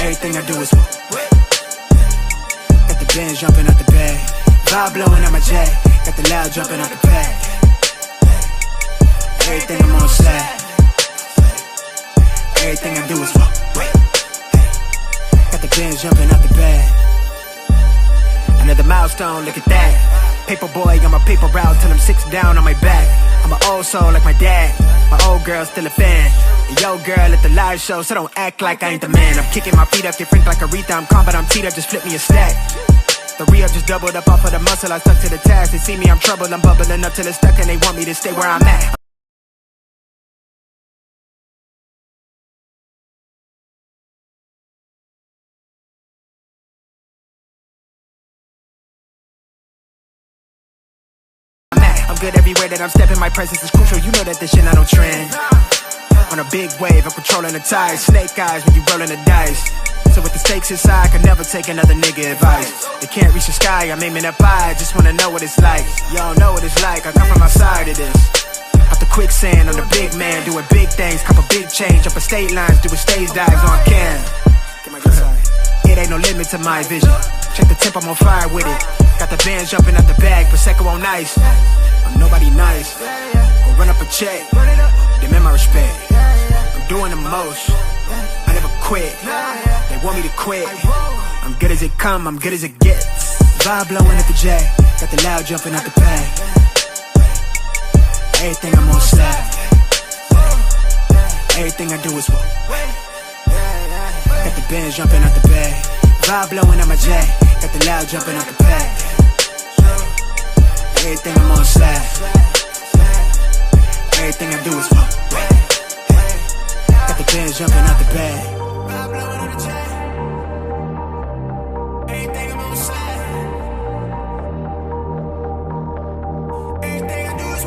Everything I do is got the bands jumping out the bag, vibe blowing out my jack, got the loud jumping out the bag. Everything I'm on slab, everything I do is got the bands jumping out the bag. Another milestone, look at that. Paper boy, I'm a paper route till I'm 6 down on my back. I'm an old soul like my dad, my old girl still a fan. And yo girl at the live show, so don't act like I ain't the man. I'm kicking my feet up, get franked like Aretha. I'm calm but I'm teed up, just flip me a stack. The re-up just doubled up off of the muscle, I stuck to the task. They see me, I'm troubled, I'm bubbling up till it's stuck, and they want me to stay where I'm at. I'm good everywhere that I'm stepping, my presence is crucial. You know that this shit not on trend. On a big wave, I'm controlling the tide. Snake eyes when you rolling the dice. So with the stakes inside, I can never take another nigga advice. They can't reach the sky, I'm aiming up high. I just wanna know what it's like. Y'all know what it's like, I come from outside of this. Out the quicksand, I'm the big man, doing big things. Cop a big change, up a state lines, doing stage dives on cam. It ain't no limit to my vision. Check the temp, I'm on fire with it. Got the bands jumping out the bag, Prosecco on ice. I'm nobody nice, go run up a check, demand my respect. I'm doing the most, I never quit. They want me to quit. I'm good as it come, I'm good as it gets. Vibe blowing at the jack, got the loud jumping out the bag. Everything I'm on slab, everything I do is got the bands jumping out the bag. Vibe blowing at my jack, got the loud jumping out the bag. Everything I'm on slab, everything I do is got the bands jumping out the bag. Everything I'm on slab, everything I do is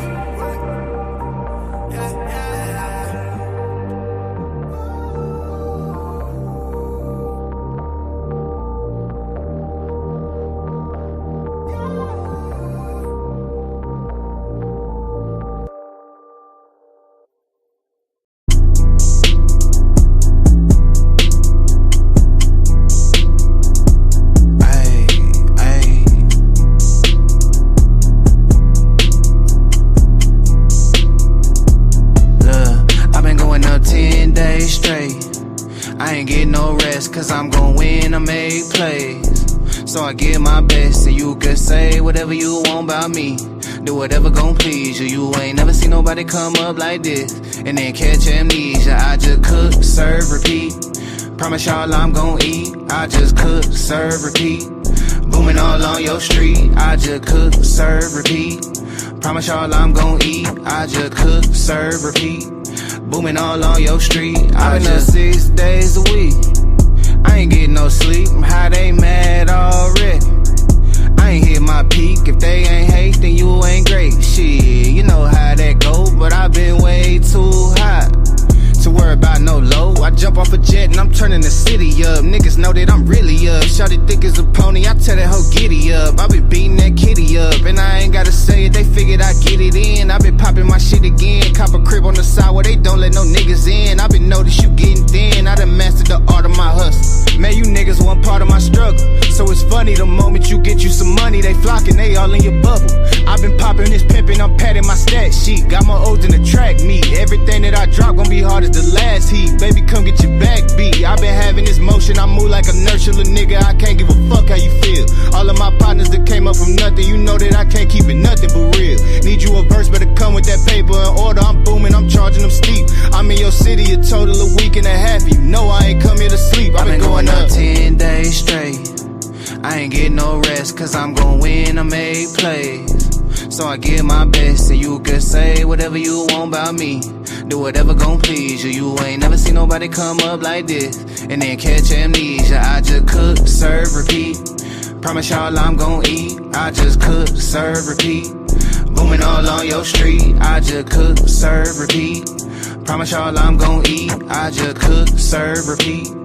cause I'm gon' win, I make plays. So I give my best, and you can say whatever you want about me. Do whatever gon' please you. You ain't never seen nobody come up like this and then catch amnesia. I just cook, serve, repeat. Promise y'all I'm gon' eat. I just cook, serve, repeat. Booming all on your street. I just cook, serve, repeat. Promise y'all I'm gon' eat. I just cook, serve, repeat. Booming all on your street. I've been up 6 days a week. I ain't getting no sleep. How they mad already? I ain't hit my peak. If they ain't hate, then you ain't great. Shit, you know how that go. But I've been way too hot to worry about no low. I jump off a jet and I'm turning the city up. Niggas know that I'm really up. Shawty thick as a pony, I tell that hoe giddy up. I been beating that kitty up, and I ain't gotta say it, they figured I get it in. I been popping my shit again. Cop a crib on the side where they don't let no niggas in. I been noticed you getting thin. I done mastered the art of my hustle. Man, you niggas one part of my struggle. So it's funny, the moment you get you some money, they flocking, they all in your bubble. I been popping this pimpin', I'm patting my stat sheet. Got my O's in the track meet. Everything that I drop gon' be hard as the last heat. Baby, come get your back beat. I been having this motion, I move like a nurturer nigga. I can't give a fuck how you feel. All of my partners that came up from nothing, you know that I can't keep it nothing but real. Need you a verse, better come with that paper in order. I'm booming, I'm charging them steep. I'm in your city a total of week and a half. You know I ain't come here to sleep. I been going up 10 days straight. I ain't getting no rest, cause I'm gon' win, I make plays. So I give my best, and you can say whatever you want about me. Do whatever gon' please you. You ain't never seen nobody come up like this and then catch amnesia. I just cook, serve, repeat. Promise y'all I'm gon' eat. I just cook, serve, repeat. Booming all on your street. I just cook, serve, repeat. Promise y'all I'm gon' eat. I just cook, serve, repeat.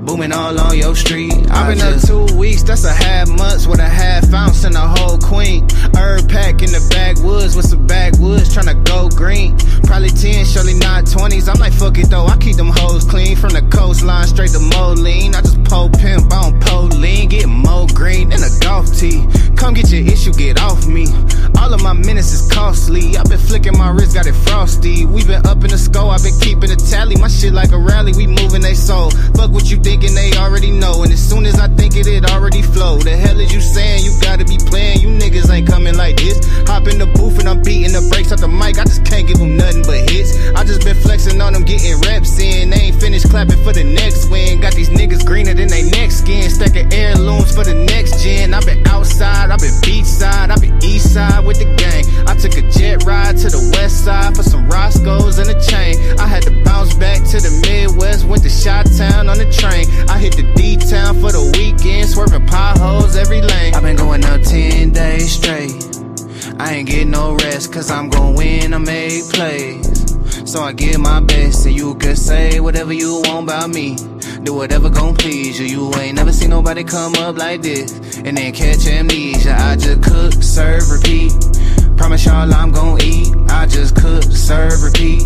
Booming all on your street. I've been up 2 weeks, that's a half months with a half ounce and a whole queen. Herb pack in the backwoods with some backwoods, tryna go green. Probably 10, surely not 20s. I'm like, fuck it though, I keep them hoes clean from the coastline. line straight to Moline. I just pole pimp, I don't pole lean. Get more green than a golf tee. Come get your issue, get off me. All of my minutes is costly. I've been flicking my wrist, got it frosty. We been up in the score, I've been keeping a tally. My shit like a rally, we moving they soul. Fuck what you thinking, they already know. And as soon as I think it already flow. The hell is you saying? You gotta be playing. You niggas ain't coming like this. Hop in the booth and I'm beating the brakes off the mic. I just can't give them nothing but hits. I just been flexing on them, getting reps in. They ain't finished clapping for the next win. Got these niggas greener than they next skin. Stacking heirlooms for the next gen. I been outside, I been beachside, I been east side with the gang. I took a jet ride to the west side for some Roscoe's and a chain. I had to bounce back to the Midwest, went to Chi-Town on the train. I hit the D-Town for the weekend, swerving potholes every lane. I've been going up 10 days straight. I ain't getting no rest, cause I'm gon' win, I make plays. So I give my best, and you can say whatever you want about me. Do whatever gon' please you. You ain't never seen nobody come up like this and then catch amnesia. I just cook, serve, repeat. Promise y'all I'm gon' eat. I just cook, serve, repeat.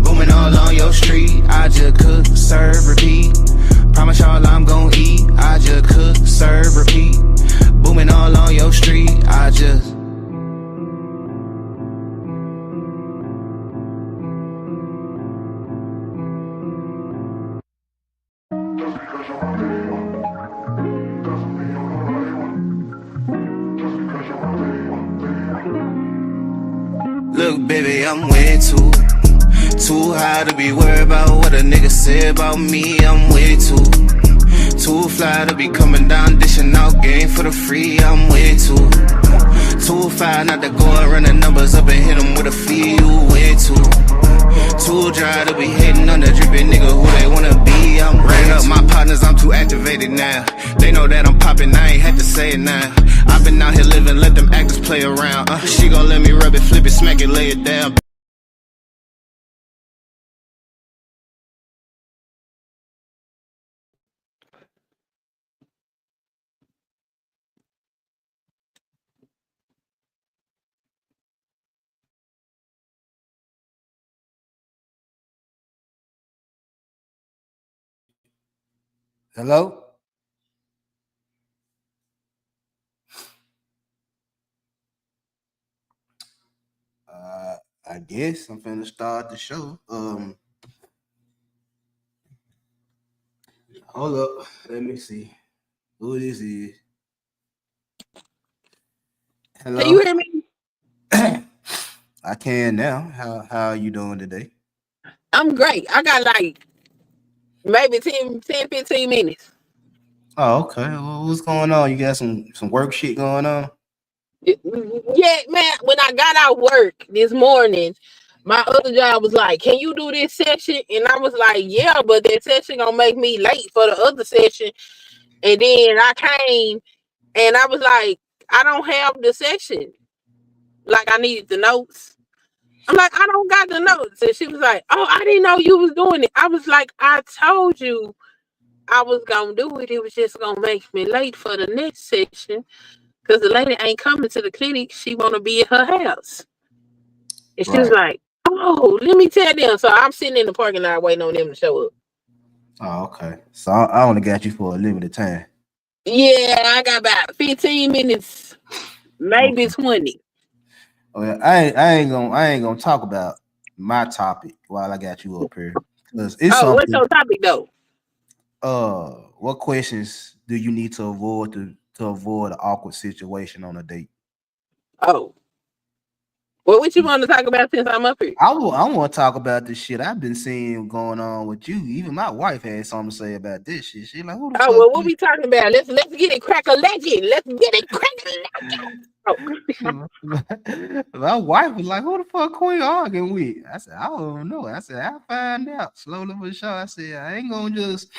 Booming all on your street. I just cook, serve, repeat. Promise y'all I'm gon' eat. I just cook, serve, repeat. Booming all on your street. I just look, baby, I'm way too high to be worried about what a nigga say about me. I'm way too fly to be coming down, dishing out game for the free. I'm way too fine not to go and run the numbers up and hit them with a fee. You way too dry to be hating on the drippy nigga who they wanna be. I'm ran up my partners, I'm too activated now. They know that I'm popping, I ain't had to say it now. I've been out here living, let them actors play around. She gon' let me rub it, flip it, smack it, lay it down. Hello? I guess I'm finna start the show. Hold up. Let me see who this is. Hello? Can you hear me? I can now. How are you doing today? I'm great. I got like maybe 10, 15 minutes. Oh, okay. Well, what's going on? You got some work shit going on? Yeah, man. When I got out work this morning, my other job was like, "Can you do this session?" And I was like, "Yeah, but that session gonna make me late for the other session." And then I came and I was like, "I don't have the session. Like I needed the notes." I'm like, "I don't got the notes." And she was like, "Oh, I didn't know you was doing it." I was like, "I told you I was gonna do it. It was just gonna make me late for the next session because the lady ain't coming to the clinic. She wanna be at her house." And she was Right. like, "Oh, let me tell them." So I'm sitting in the parking lot waiting on them to show up. Oh, okay. So I only got you for a limited time. Yeah, I got about 15 minutes, maybe Okay. 20. Well, I ain't gonna talk about my topic while I got you up here because it's Oh, what's something. your topic though? What questions do you need to avoid to avoid an awkward situation on a date? Oh, well, what you want to talk about since I'm up here? I want to talk about this shit I've been seeing going on with you. Even my wife had something to say about this shit. She like, who the Oh, fuck? well, what we talking about? Let's get it crack a legend. Let's get it crack a legend. Oh. My wife was like, who the fuck Queen arguing with? I said, I don't know. I said, I'll find out slowly but sure. I said, I ain't gonna just,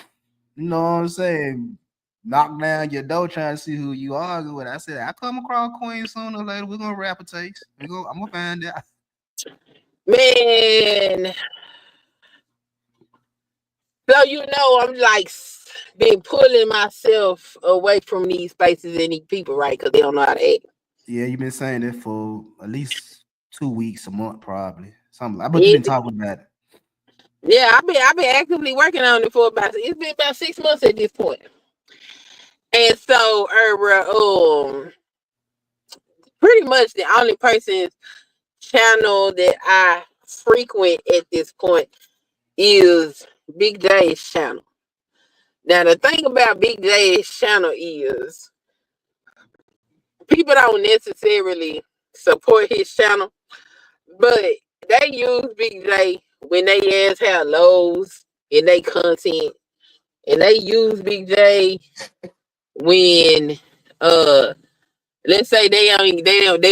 you know what I'm saying, knock down your door trying to see who you argue with. I said, I come across Queen sooner or later. We're gonna rap a taste. I'm gonna find out. Man, so I'm like been pulling myself away from these spaces and these people, right? Because they don't know how to act. Yeah, you've been saying it for at least 2 weeks, a month, probably. Something like, but you've been It, talking about it. Yeah, I've been actively working on it for it's been about 6 months at this point. And so, pretty much the only person's channel that I frequent at this point is Big J's channel. Now, the thing about Big J's channel is people don't necessarily support his channel, but they use Big J when they ass have lows in their content, and they use Big J when let's say they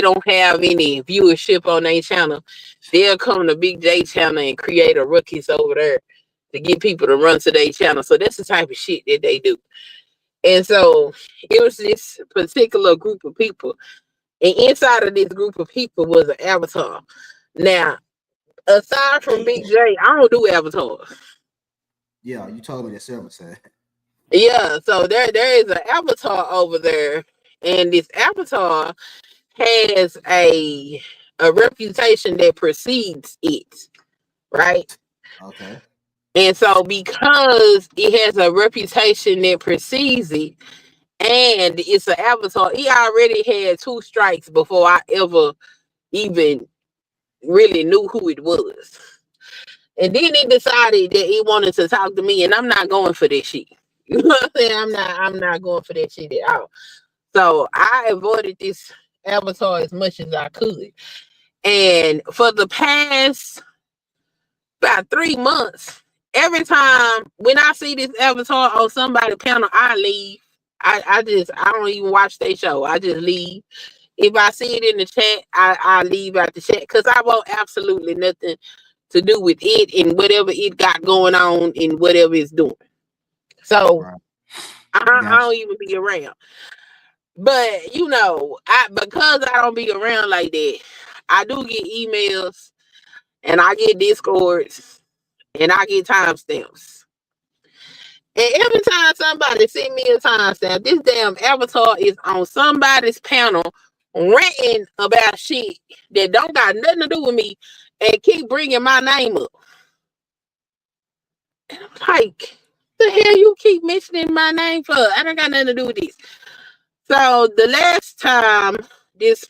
don't have any viewership on their channel. They'll come to Big J channel and create a ruckus over there to get people to run to their channel. So that's the type of shit that they do. And so it was this particular group of people. And inside of this group of people was an avatar. Now, aside from Big J, I don't do avatars. Yeah, you told me that several times. Yeah, so there is an avatar over there, and this avatar has a reputation that precedes it, right? Okay. And so because it has a reputation that precedes it, and it's an avatar, he already had 2 strikes before I ever even really knew who it was. And then he decided that he wanted to talk to me, and I'm not going for this shit. You know what I'm saying? I'm not going for that shit at all. So I avoided this avatar as much as I could. And for the past about 3 months, every time when I see this avatar on somebody's panel, I leave. I don't even watch their show. I just leave. If I see it in the chat, I leave out the chat because I want absolutely nothing to do with it and whatever it got going on and whatever it's doing. So Right. I don't even be around. But you know, because I don't be around like that, I do get emails and I get discords and I get timestamps. And every time somebody send me a timestamp, this damn avatar is on somebody's panel ranting about shit that don't got nothing to do with me and keep bringing my name up. And I'm like, the hell you keep mentioning my name for? I don't got nothing to do with this. So the last time this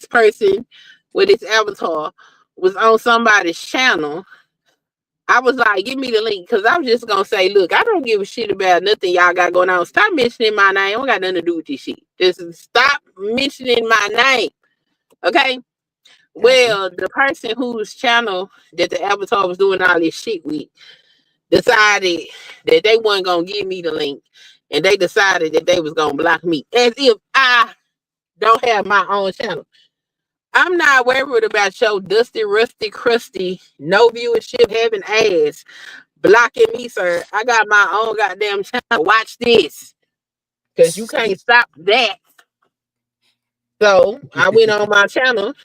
person with this avatar was on somebody's channel, I was like, give me the link, because I was just gonna say, look, I don't give a shit about nothing y'all got going on. Stop mentioning my name. I don't got nothing to do with this shit. Just stop mentioning my name. Okay. Well, the person whose channel that the avatar was doing all this shit with decided that they weren't gonna give me the link, and they decided that they was gonna block me, as if I don't have my own channel. I'm not worried about your dusty, rusty, crusty, no viewership having ass blocking me, sir. I got my own goddamn channel. Watch this, because you can't stop that. So I went on my channel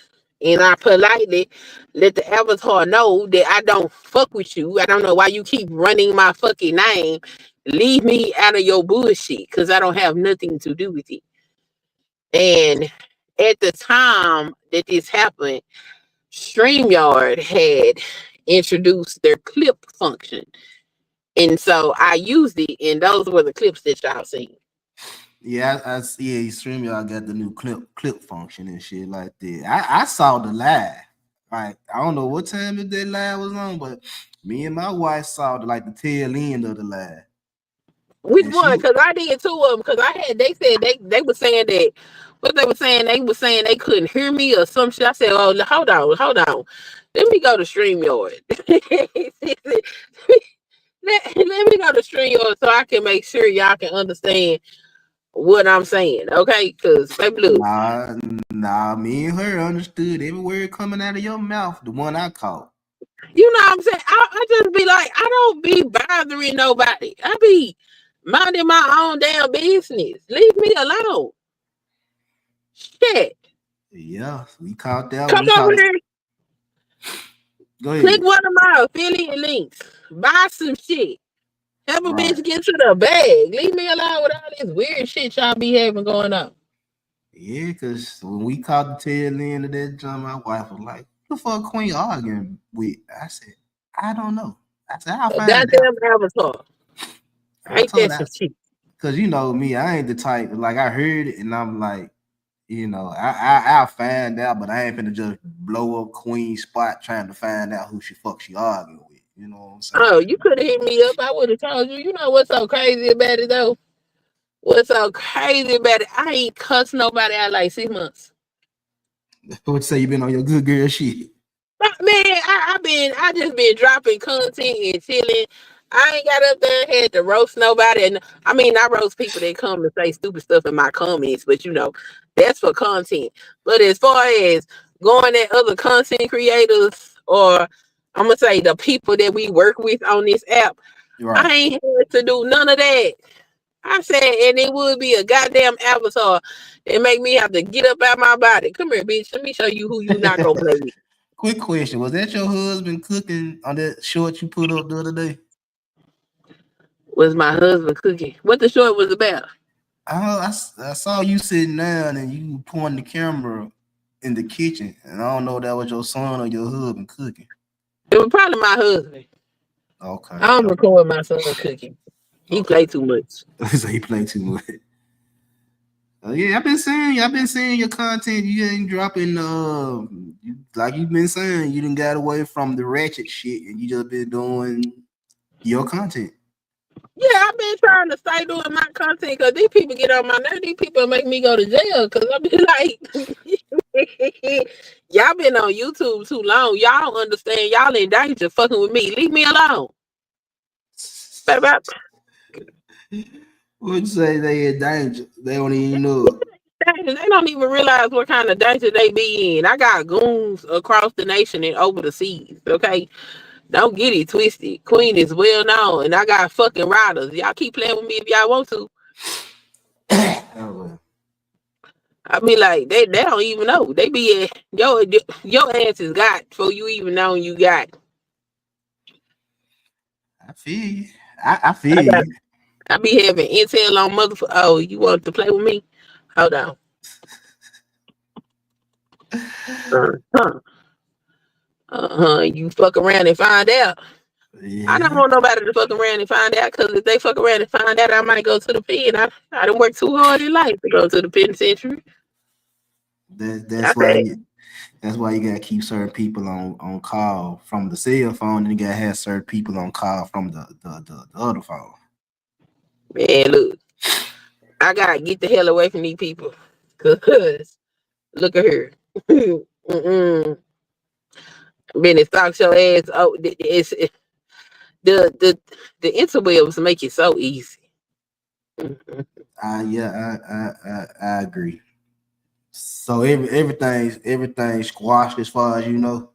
and I politely let the avatar know that I don't fuck with you. I don't know why you keep running my fucking name. Leave me out of your bullshit, because I don't have nothing to do with it. And at the time that this happened, StreamYard had introduced their clip function. And so I used it, and those were the clips that y'all seen. Yeah, StreamYard got the new clip function and shit like that. I saw the live. Like, I don't know what time that live was on, but me and my wife saw the tail end of the live. Which one? Because I did 2 of them. Because they said they were saying that what they were saying. They were saying they couldn't hear me or some shit. I said, oh, hold on. Let me go to StreamYard. let me go to StreamYard so I can make sure y'all can understand what I'm saying. Okay? Because baby, look. Nah, me and her understood every word coming out of your mouth. The one I caught. You know what I'm saying? I just be like, I don't be bothering nobody. I be minding my own damn business. Leave me alone. Shit. Yeah, we caught that. Come over here. Go ahead. Click one of my affiliate links. Buy some shit. Have a bitch get to the bag. Leave me alone with all this weird shit y'all be having going on. Yeah, because when we caught the tail end of that jump, my wife was like, "What the fuck Queen arguing with?" I said, "I don't know. I said, I'll A find out. goddamn avatar. I Ain't told that her, some shit? because you know me, I ain't the type, like, I heard it and I'm like, I'll find out, but I ain't finna just blow up Queen spot trying to find out who she arguing with. You know what I'm saying? Oh, you could have hit me up. I would have told you. You know what's so crazy about it though? What's so crazy about it? I ain't cussed nobody out like 6 months. What you say, you been on your good girl shit? Man, I just been dropping content and chilling. I ain't got up there and had to roast nobody. And I mean, I roast people that come and say stupid stuff in my comments, but that's for content. But as far as going at other content creators, or I'm gonna say the people that we work with on this app, Right. I ain't had to do none of that. I said, and it would be a goddamn avatar and make me have to get up out my body. Come here, bitch. Let me show you who you not gonna play with. Quick question: was that your husband cooking on that short you put up the other day? Was my husband cooking? What the short was about? I saw you sitting down and you pointing the camera in the kitchen, and I don't know if that was your son or your husband cooking. It was probably my husband. Okay, I don't record my son cooking. He okay. play too much. So he played too much. Yeah, I've been seeing your content. You ain't dropping. Like you've been saying, you didn't got away from the ratchet shit, and you just been doing your content. Yeah, I've been trying to stay doing my content because these people get on my nerve. These people make me go to jail because I be like, y'all been on YouTube too long. Y'all don't understand. Y'all in danger fucking with me. Leave me alone. Baby, Would you say they in danger? They don't even know. they don't even realize what kind of danger they be in. I got goons across the nation and over the seas. Okay, don't get it twisted. Queen is well known, and I got fucking riders. Y'all keep playing with me if y'all want to. Oh, well. I be like, they don't even know. They be at your ass is got before you even know you got. I feel you. I I feel got. you. I be having intel on motherfucker. Oh, you want to play with me? Hold on. Uh-huh. You fuck around and find out. I don't Yeah, want nobody to fuck around and find out because if they fuck around and find out, I might go to the pen. I done worked too hard in life to go to the penitentiary. I that's why said, you gotta keep certain people on call from the cell phone, and you gotta have certain people on call from the other phone. man, look, I gotta get the hell away from these people. Cause look at her. Mm-mm. Been it stalks your ass. Oh, the the the interwebs make it so easy. Mm-mm. Yeah, I agree. So everything squashed as far as you know.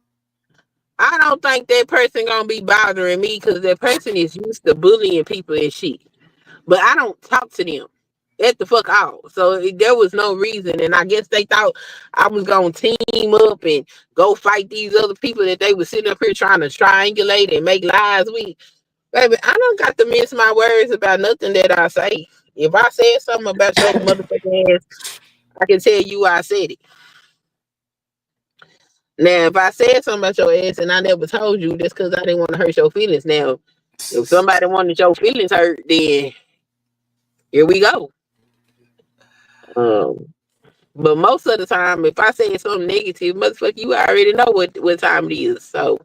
I don't think that person gonna be bothering me because that person is used to bullying people and shit. But I don't talk to them at the fuck out. So there was no reason, and I guess they thought I was gonna team up and go fight these other people that they were sitting up here trying to triangulate and make lies with. Baby, I don't got to mince my words about nothing that I say. If I said something about your motherfucking ass, I can tell you I said it. Now, if I said something about your ass and I never told you, that's because I didn't want to hurt your feelings. Now, if somebody wanted your feelings hurt, then here we go. Um, but most of the time, if I say something negative, motherfucker, you already know what time it is. So,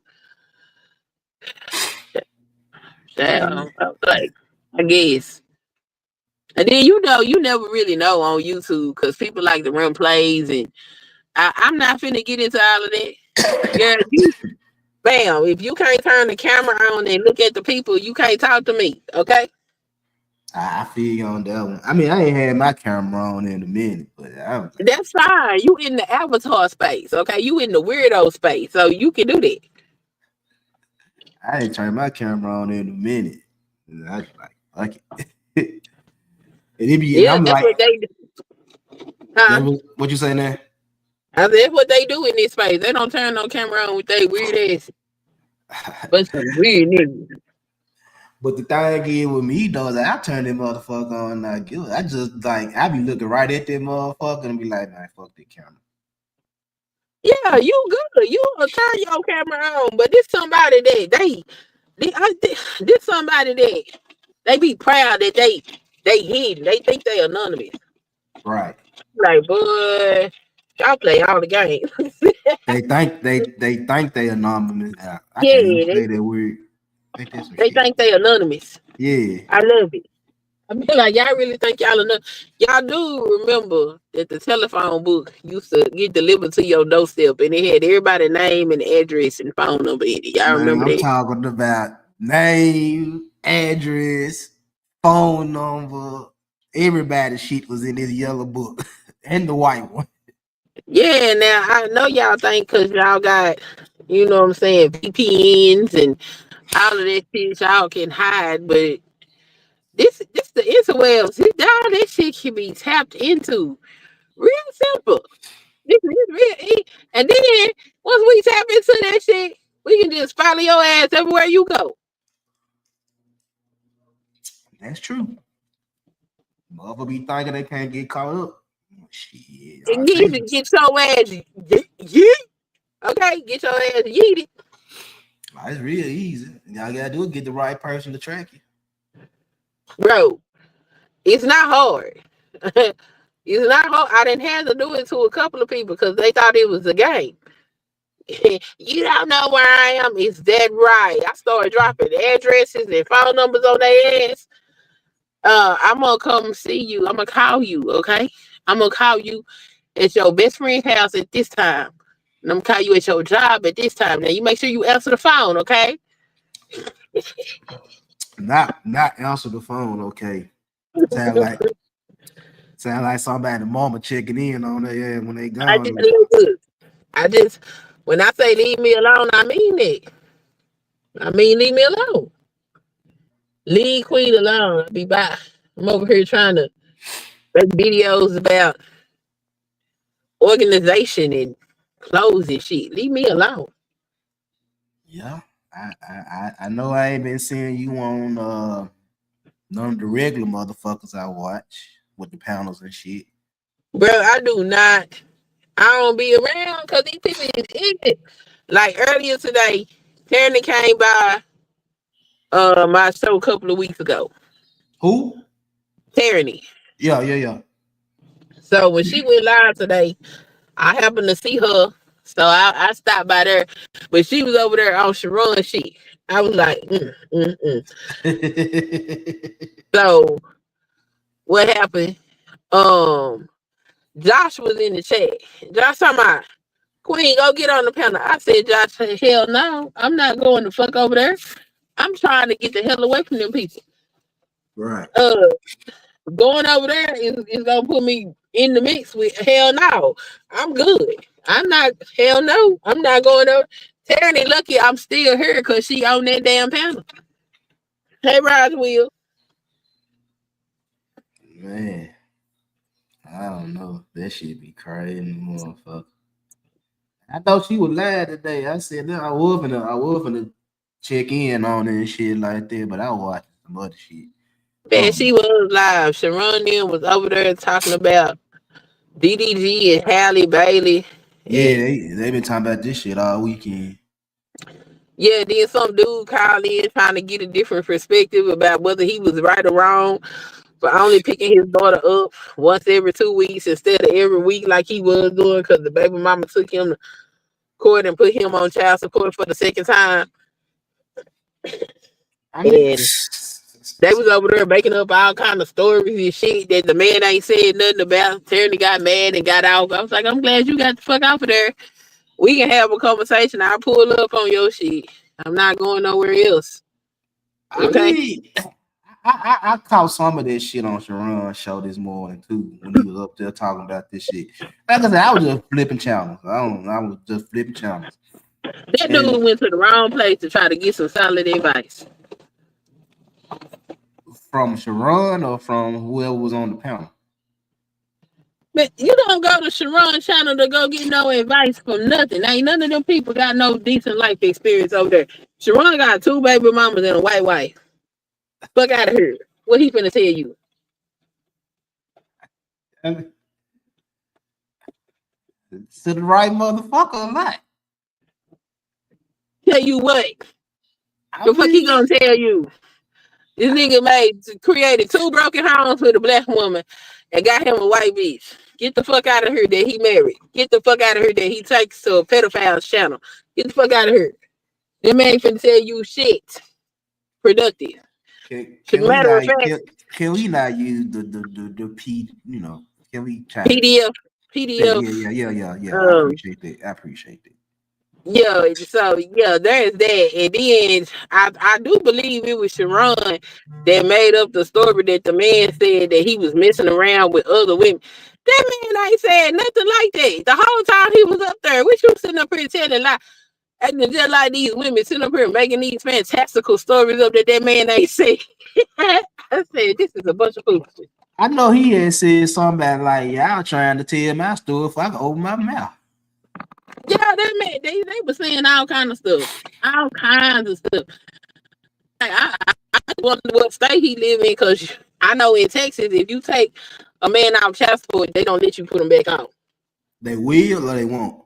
like, I guess. And then you never really know on YouTube because people like to run plays, and I'm not finna get into all of that. Girl, bam, if you can't turn the camera on and look at the people, you can't talk to me, okay? I feel you on that one. I mean, I ain't had my camera on in a minute, but I was like, That's fine. You in the avatar space, okay? You in the weirdo space, so you can do that. I ain't turned my camera on in a minute. And I was like, fuck it. And Yeah, I'm that's like, what they do. Huh? that was what you saying there? I said, that's what they do in this space. They don't turn no camera on with they weird ass. But some weird niggas. But the thing is with me though, is I turn that motherfucker on. Like, I just like I be looking right at that motherfucker and be like, man, fuck that camera. Yeah, you good. You will turn your camera on, but this somebody that This somebody that they be proud that they hidden. They think they anonymous. Right. Like, boy, y'all play all the games. They think they anonymous. I can't even Yeah, say that word. Ain't that some they shit? think they anonymous. Yeah. I love it. I mean, like, y'all really think y'all enough? Y'all do remember that the telephone book used to get delivered to your doorstep, and it had everybody's name and address and phone number in it. Y'all Man, remember I'm that? talking about name, address, phone number. Everybody's shit was in this yellow book and the white one. Yeah. Now I know y'all think because y'all got, you know what I'm saying, VPNs and all of that shit y'all can hide, but this the interwebs. All that shit can be tapped into. Real simple. This real easy. And then once we tap into that shit, we can just follow your ass everywhere you go. That's true. Mother be thinking they can't get caught up. Shit, And I'll get, take it. get your ass yeet. Okay, get your ass yeeted. It's real easy. Y'all gotta do is get the right person to track you. Bro, it's not hard. It's not hard. I didn't have to do it to a couple of people because they thought it was a game. You don't know where I am. It's that right. I started dropping addresses and phone numbers on their ass. I'm gonna come see you. I'm gonna call you, okay? I'm gonna call you at your best friend's house at this time. And I'm gonna call you at your job at this time. Now you make sure you answer the phone, okay? Not answer the phone, okay. Sound like somebody mama checking in on their ass when they I gone. just Like, look. I just when I say leave me alone, I mean it. I mean leave me alone. Leave Queen alone. I'll be back. I'm over here trying to make videos about organization and clothes and shit. Leave me alone. yeah, I know I ain't been seeing you on none of the regular motherfuckers I watch with the panels and shit. Bro, I do not. I don't be around because these people is ignorant. Like earlier today, Tierney came by my show a couple of weeks ago. Who? Tierney. Yeah. So when she went live today, I happened to see her. So I stopped by there. But she was over there on Sharon shit. I was like, So what happened? Um, Josh was in the chat. Josh talking about, Queen, go get on the panel. I said, Josh, hell no. I'm not going the fuck over there. I'm trying to get the hell away from them people. Right. Going over there is gonna put me in the mix with hell no. I'm good. I'm not hell no. I'm not going over. Tierney lucky I'm still here because she on that damn panel. Hey Roswell. Man, I don't know. That shit be crazy, motherfucker. I thought she was lying today. I said that I was gonna check in on it and shit like that, but I watched some other shit. Man, she was live. Sharon then was over there talking about DDG and Halle Bailey. Yeah, And they been talking about this shit all weekend. yeah, then some dude called in trying to get a different perspective about whether he was right or wrong for only picking his daughter up once every 2 weeks instead of every week like he was doing because the baby mama took him to court and put him on child support for the second time. I mean, And they was over there making up all kind of stories and shit that the man ain't said nothing about. Tierney got mad and got out. I was like, I'm glad you got the fuck out of there. We can have a conversation. I'll pull up on your shit. I'm not going nowhere else. I Okay? mean, I caught some of that shit on Sharon's show this morning too when he was up there talking about this shit. Like I said, I was just flipping channels. I was just flipping channels. That And dude went to the wrong place to try to get some solid advice. from Sharon or from whoever was on the panel. But you don't go to Sharon's channel to go get no advice from nothing. Ain't none of them people got no decent life experience over there. Sharon got 2 baby mamas and a white wife. Fuck out of here. What he finna tell you? To the right motherfucker or not? Tell you what? I The fuck he mean, gonna tell you? This nigga created 2 broken homes with a black woman and got him a white bitch. Get the fuck out of here that he married. Get the fuck out of here that he takes to a pedophile's channel. Get the fuck out of here. That man ain't finna tell you shit productive. can we Matter not of fact, can we not use the P, you know, can we try to PDF, yeah, PDF. I Um, appreciate that. I appreciate that. yeah, so yeah, there's that. And then I do believe it was Sharon that made up the story that the man said that he was messing around with other women. That man ain't said nothing like that. The whole time he was up there, what you sitting up here telling like acting just like these women sitting up here making these fantastical stories up that man ain't said. I said this is a bunch of foolishness. I know he had said something like, y'all trying to tell my story if I can open my mouth. Yeah, that man, they were saying all kind of stuff. All kinds of stuff. I wonder what state he live in, because I know in Texas, if you take a man out of child support, they don't let you put him back on. They will or they won't?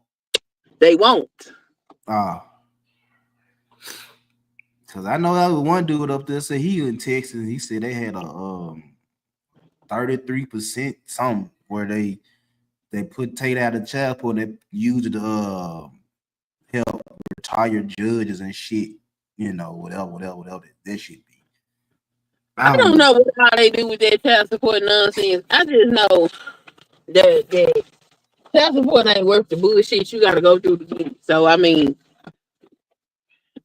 They won't. Cause I know that was one dude up there said he in Texas. He said they had a 33% something where they put Tate out of child support and they used it to help retired judges and shit. You know, whatever that shit be. I don't know what all they do with that child support nonsense. I just know that child support ain't worth the bullshit you got to go through to get it. So I mean,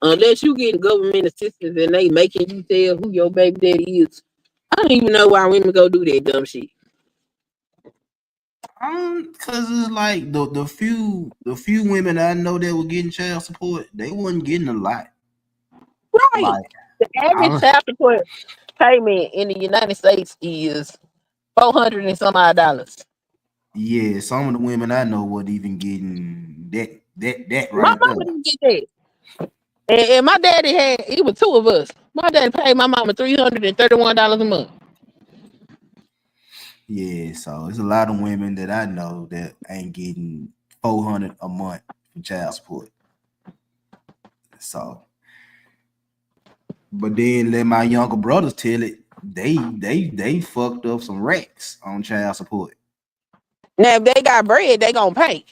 unless you get government assistance and they making you tell who your baby daddy is, I don't even know why women go do that dumb shit. Cause it's like the few women I know that were getting child support, they wasn't getting a lot. Right. Like, the average child support payment in the United States is $400 and some odd dollars. Yeah, some of the women I know wasn't even getting that My right there. mama didn't get that. And my daddy it was 2 of us. My daddy paid my mama $331 a month. Yeah, so there's a lot of women that I know that ain't getting $400 a month for child support. So, but then let my younger brothers tell it, they fucked up some racks on child support. Now, if they got bread, they gonna pay.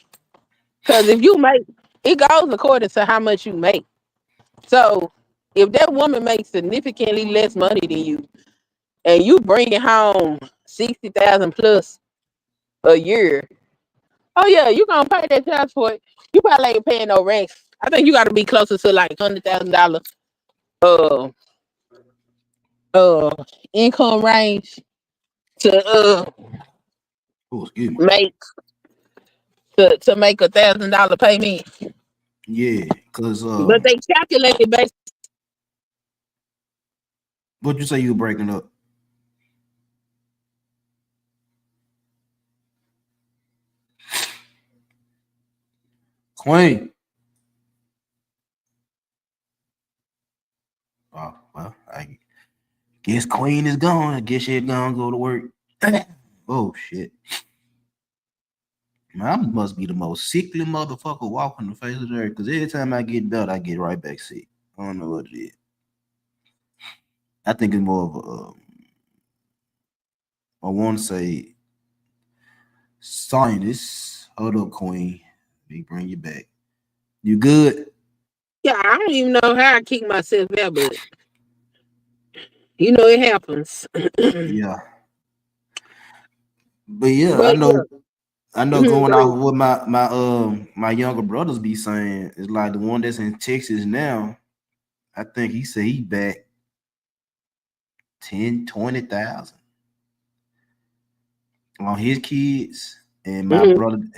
Because if you make, it goes according to how much you make. So if that woman makes significantly less money than you, and you bringing home 60,000 plus a year, oh yeah, you gonna pay that child support. You probably ain't paying no rent. I think you got to be closer to like $100,000 income range to make $1,000 payment. Yeah, because But they calculate it based. What you say you were breaking up? Queen. Oh, well, I guess Queen is gone. I guess she's gonna go to work. Oh shit. Man, I must be the most sickly motherfucker walking the face of the earth. Because every time I get better, I get right back sick. I don't know what it is. I think it's more of a I want to say sinus. Hold up, Queen. Let me bring you back. You good? Yeah, I don't even know how I kick myself out, but you know it happens. Yeah. But yeah, But yeah. I know going off of what my younger brothers be saying is like the one that's in Texas now. I think he said he back 10,000-20,000 on his kids, and my brother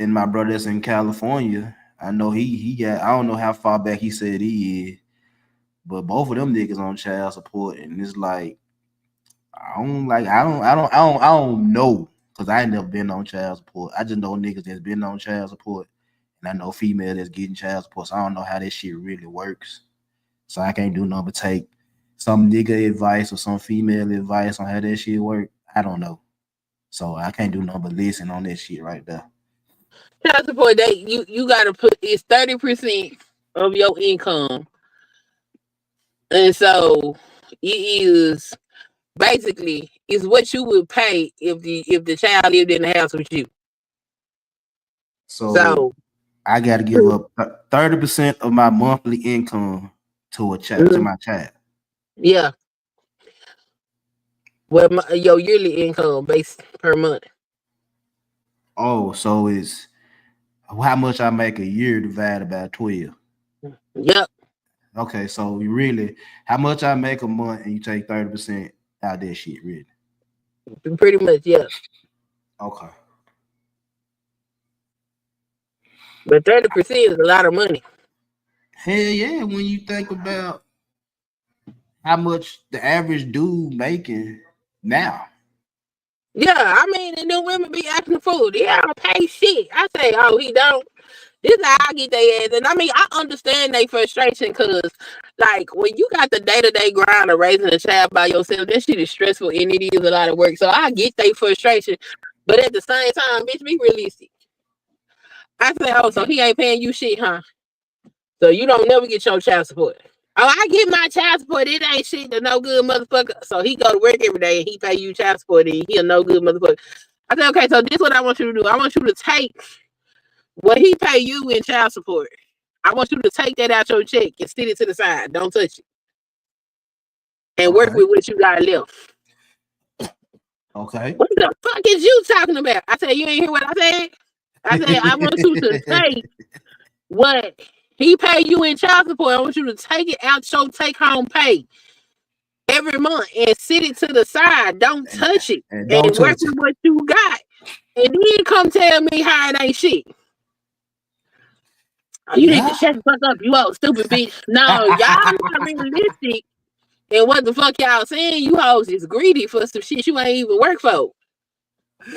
that's in California. I know he got, I don't know how far back he said he is, but both of them niggas on child support, and it's like I don't know, because I ain't never been on child support. I just know niggas that's been on child support, and I know female that's getting child support. So I don't know how this shit really works. So I can't do nothing but take some nigga advice or some female advice on how that shit work. I don't know. So I can't do nothing but listen on that shit right there. Child support, you gotta put, it's 30% of your income And so it is basically is what you would pay if the child lived in the house with you. So So I got to give up 30% of my monthly income to a child, to mhm, my child. yeah, well, your yearly income based per month. Oh, so it's how much I make a year divided by 12. Yep, Okay, so you really how much I make a month and you take 30% out that shit, really. pretty much, yeah. Okay. But 30% is a lot of money. Hell yeah, when you think about how much the average dude making now. Yeah, I mean, and then women be acting fool. Yeah, I don't pay shit. I say, oh, he don't. This is how I get their ass. And I mean, I understand their frustration because, like, when you got the day-to-day grind of raising a child by yourself, that shit is stressful and it is a lot of work. So I get their frustration. But at the same time, bitch, be realistic. I say, oh, so he ain't paying you shit, huh? So you don't never get your child support. Oh, I get my child support. It ain't shit to no good motherfucker. So he go to work every day and he pay you child support and he a no good motherfucker. I said, okay, so this is what I want you to do. I want you to take what he pay you in child support. I want you to take that out your check and stick it to the side. Don't touch it. And work Okay. with what you got left. Okay. What the fuck is you talking about? I said, you ain't hear what I said? I said, I want you to take what he pay you in child support. I want you to take it out your take home pay every month and sit it to the side. Don't touch it. And don't And work touch with it. what you got. And then come tell me how it ain't shit. Oh, you need to Yeah. shut the fuck up, you old stupid bitch. No, y'all not realistic. And what the fuck y'all saying? You hoes is greedy for some shit you ain't even work for.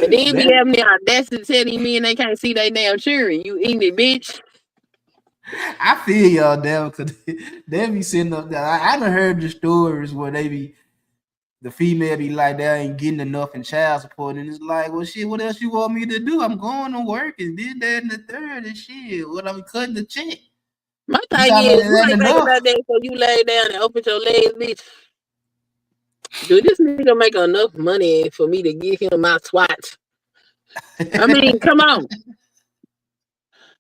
And then be That- having the audacity to tell these men they can't see they damn children. You eating it, bitch. I feel y'all now because they be sitting up there. I done heard the stories where they be the female be like they ain't getting enough in child support, and it's like, well, shit, what else you want me to do? I'm going to work and this, that, and the third, and shit. What I'm cutting the check. My You thing got is, you that ain't ain't think enough. about that so you lay down and open your legs, bitch. Do this nigga make enough money for me to give him my twat? I mean, come on.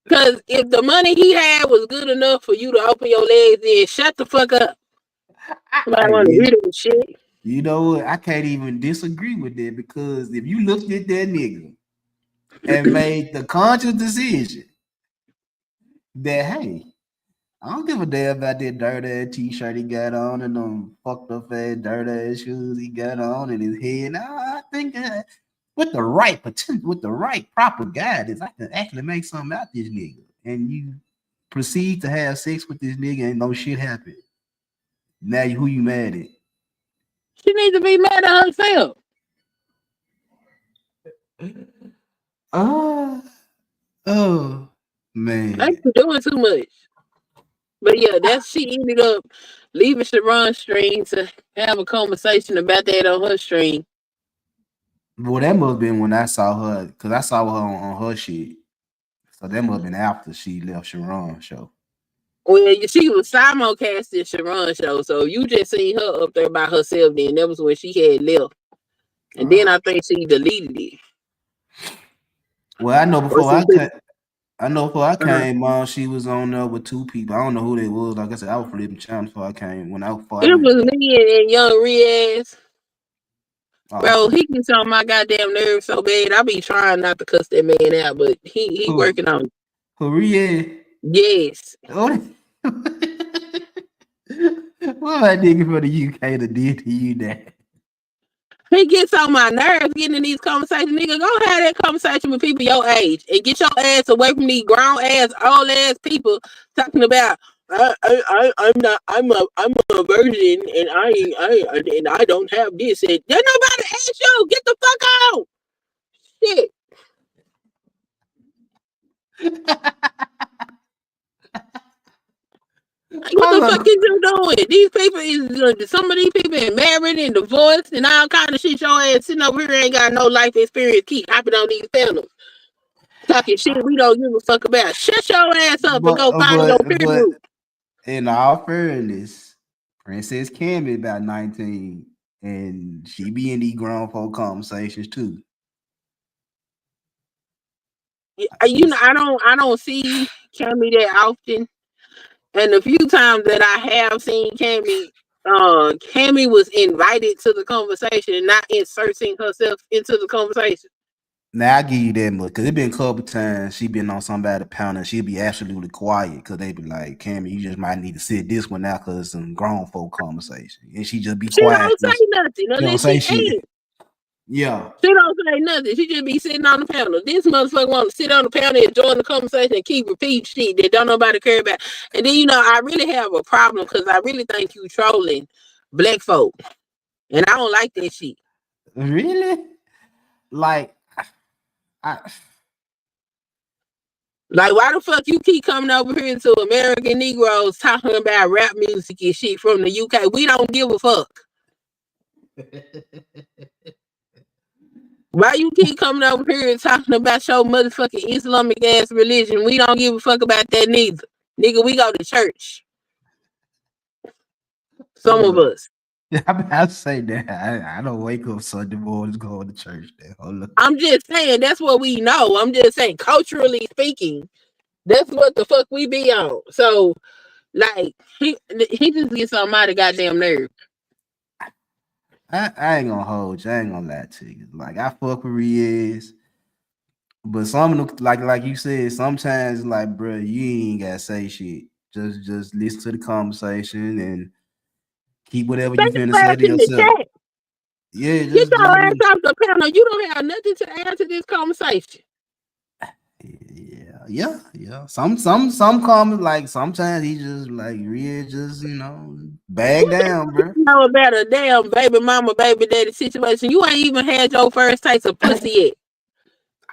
Because if the money he had was good enough for you to open your legs, then shut the fuck up. Somebody want to Hey, hear that shit. you know what? I can't even disagree with that because if you looked at that nigga and made the conscious decision that hey, I don't give a damn about that dirty ass t-shirt he got on and them fucked up ass dirty ass shoes he got on in his head. Nah, I think with the right potential, with the right proper guidance, I can actually make something out this nigga. And you proceed to have sex with this nigga and no shit happen. Now who you mad at? She needs to be mad at herself. Oh, oh I man. ain't doing too much. But yeah, that's she ended up leaving Sharon's stream to have a conversation about that on her stream. Well, that must have been when I saw her, because I saw her on her shit. So that must have been after she left Sharon's show. Well, she was simulcasting Sharon's show, so you just seen her up there by herself. Then that was when she had left, and then I think she deleted it. Well, I know Or before some I people, came, I know before I uh-huh. came on, she was on there with two people. I don't know who they was. Like I said, I was flipping channels before I came. Before I It went was back. me and Young Riaz. Oh, Bro, okay. he gets on my goddamn nerves so bad. I be trying not to cuss that man out, but he Who? working on it. Who? Yeah. Yes. Oh, what that nigga from the UK that did to you that? He gets on my nerves getting in these conversations. Nigga, go have that conversation with people your age and get your ass away from these grown ass, old ass people talking about I'm a virgin and I don't have this and there's nobody ask you. Get the fuck out. Shit. Like, what the Hold fuck on. is you doing? These people is some of these people are married and divorced and all kind of shit. Your ass sitting over here ain't got no life experience. Keep hopping on these panels. Talking shit we don't give a fuck about. Shut your ass up and But go find your peer but group. in all fairness, Princess Cammy about 19, and she be in these grown folk conversations too. You know, I don't see Cammy that often, and the few times that I have seen Cammy, Cammy was invited to the conversation and not inserting herself into the conversation. Now I give you that much because it been a couple times she been on somebody pound and she'll be absolutely quiet because they be like, Cammy, you just might need to sit this one out because it's some grown folk conversation. And she just be She quiet. don't say nothing She don't unless say she shit. ain't. Yeah. She don't say nothing. She just be sitting on the panel. This motherfucker want to sit on the panel and join the conversation and keep repeating shit that don't nobody care about. And then, you know, I really have a problem because I really think you trolling black folk. And I don't like that shit. Really? Like, I, Like, why the fuck you keep coming over here to American Negroes talking about rap music and shit from the UK? We don't give a fuck. Why you keep coming over here and talking about your motherfucking Islamic ass religion? We don't give a fuck about that neither. Nigga, we go to church. Some of us. I say that I don't wake up Sunday mornings going to church. That hold up. I'm just saying that's what we know. I'm just saying, culturally speaking, that's what the fuck we be on. So, like, he just gets on my goddamn nerve. I ain't gonna hold you. I ain't gonna lie to you. Like I fuck with Riaz, but some of the, like you said, sometimes like bro, you ain't gotta say shit. Just listen to the conversation and keep whatever Say you finna your say ass to in the yourself. chat. Yeah, Get just your ass be, off the panel. You don't have nothing to add to this conversation. yeah. Some comments like sometimes he just like real, just bag down, bro. You know about a damn baby mama, baby daddy situation. You ain't even had your first taste of pussy yet.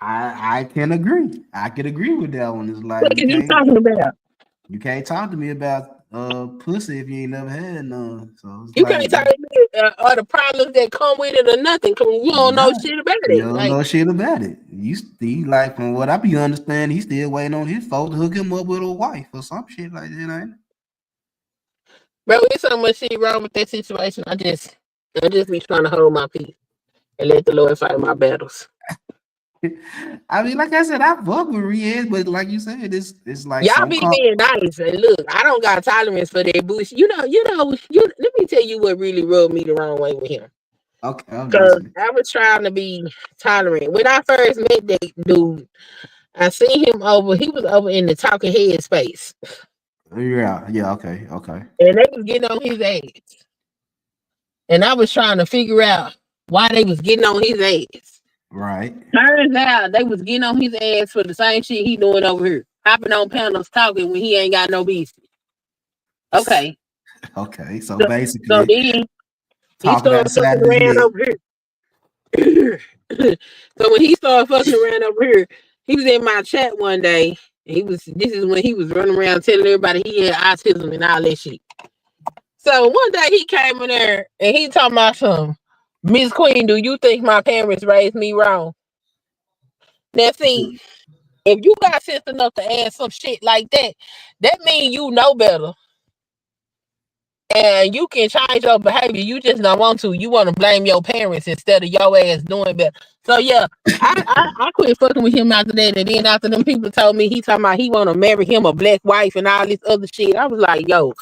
I can agree. I can agree with that one. It's like What are you talking about? you can't talk to me about pussy if you ain't never had none. So it's You like can't talk to me or the problems that come with it or nothing because you don't know nah, shit about you it. don't Like, know shit about it. You still like from what I be understanding, he's still waiting on his folks to hook him up with a wife or some shit like that, ain't bro, there's so much shit wrong with that situation. I just be trying to hold my peace and let the Lord fight my battles. it? I mean, like I said, I fuck with Riaz, but like you said, it's like Y'all some be being nice and look, I don't got tolerance for that bullshit. You let me tell you what really rubbed me the wrong way with him. okay, I'm Cause listening. I was trying to be tolerant. When I first met that dude, I seen him over, he was over in the talking head space. Yeah, okay. And they was getting on his ass. And I was trying to figure out why they was getting on his ass. Right. Turns out they was getting on his ass for the same shit he doing over here. Hopping on panels talking when he ain't got no business. Okay. Okay, so So basically then he talking started outside fucking of his around neck. over here. So when he started fucking around over here, he was in my chat one day. This is when he was running around telling everybody he had autism and all that shit. So one day he came in there and he talking about some, Miss Queen, do you think my parents raised me wrong? Now see, if you got sense enough to ask some shit like that, that means you know better. And you can change your behavior. You just don't want to. You want to blame your parents instead of your ass doing better. So yeah, I quit fucking with him after that. And then after them people told me he talking about he want to marry him a black wife and all this other shit, I was like, yo,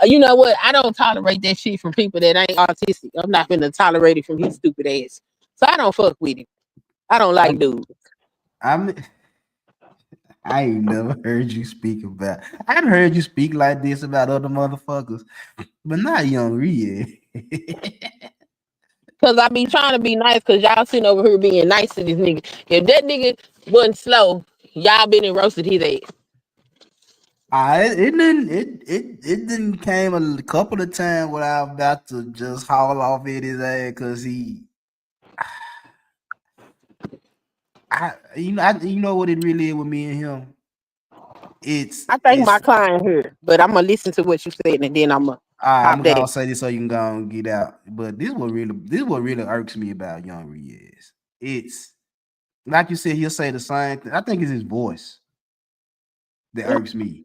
you know what? I don't tolerate that shit from people that ain't autistic. I'm not gonna tolerate it from his stupid ass. So I don't fuck with him. I don't like dudes. I mean, I ain't never heard you speak about. I've heard you speak like this about other motherfuckers, but not young Riaz. Cause I be trying to be nice cause y'all sitting over here being nice to this nigga. If that nigga wasn't slow, y'all been and roasted his ass. It didn't came a couple of times where I was about to just haul off at his ass because you know what it really is with me and him. I think my It's client here, but I'm gonna listen to what you said and then I'm gonna I'm pop that. gonna say this so you can go and get out. But this what really irks me about young Riaz. It's like you said, he'll say the same thing. I think it's his voice that irks me.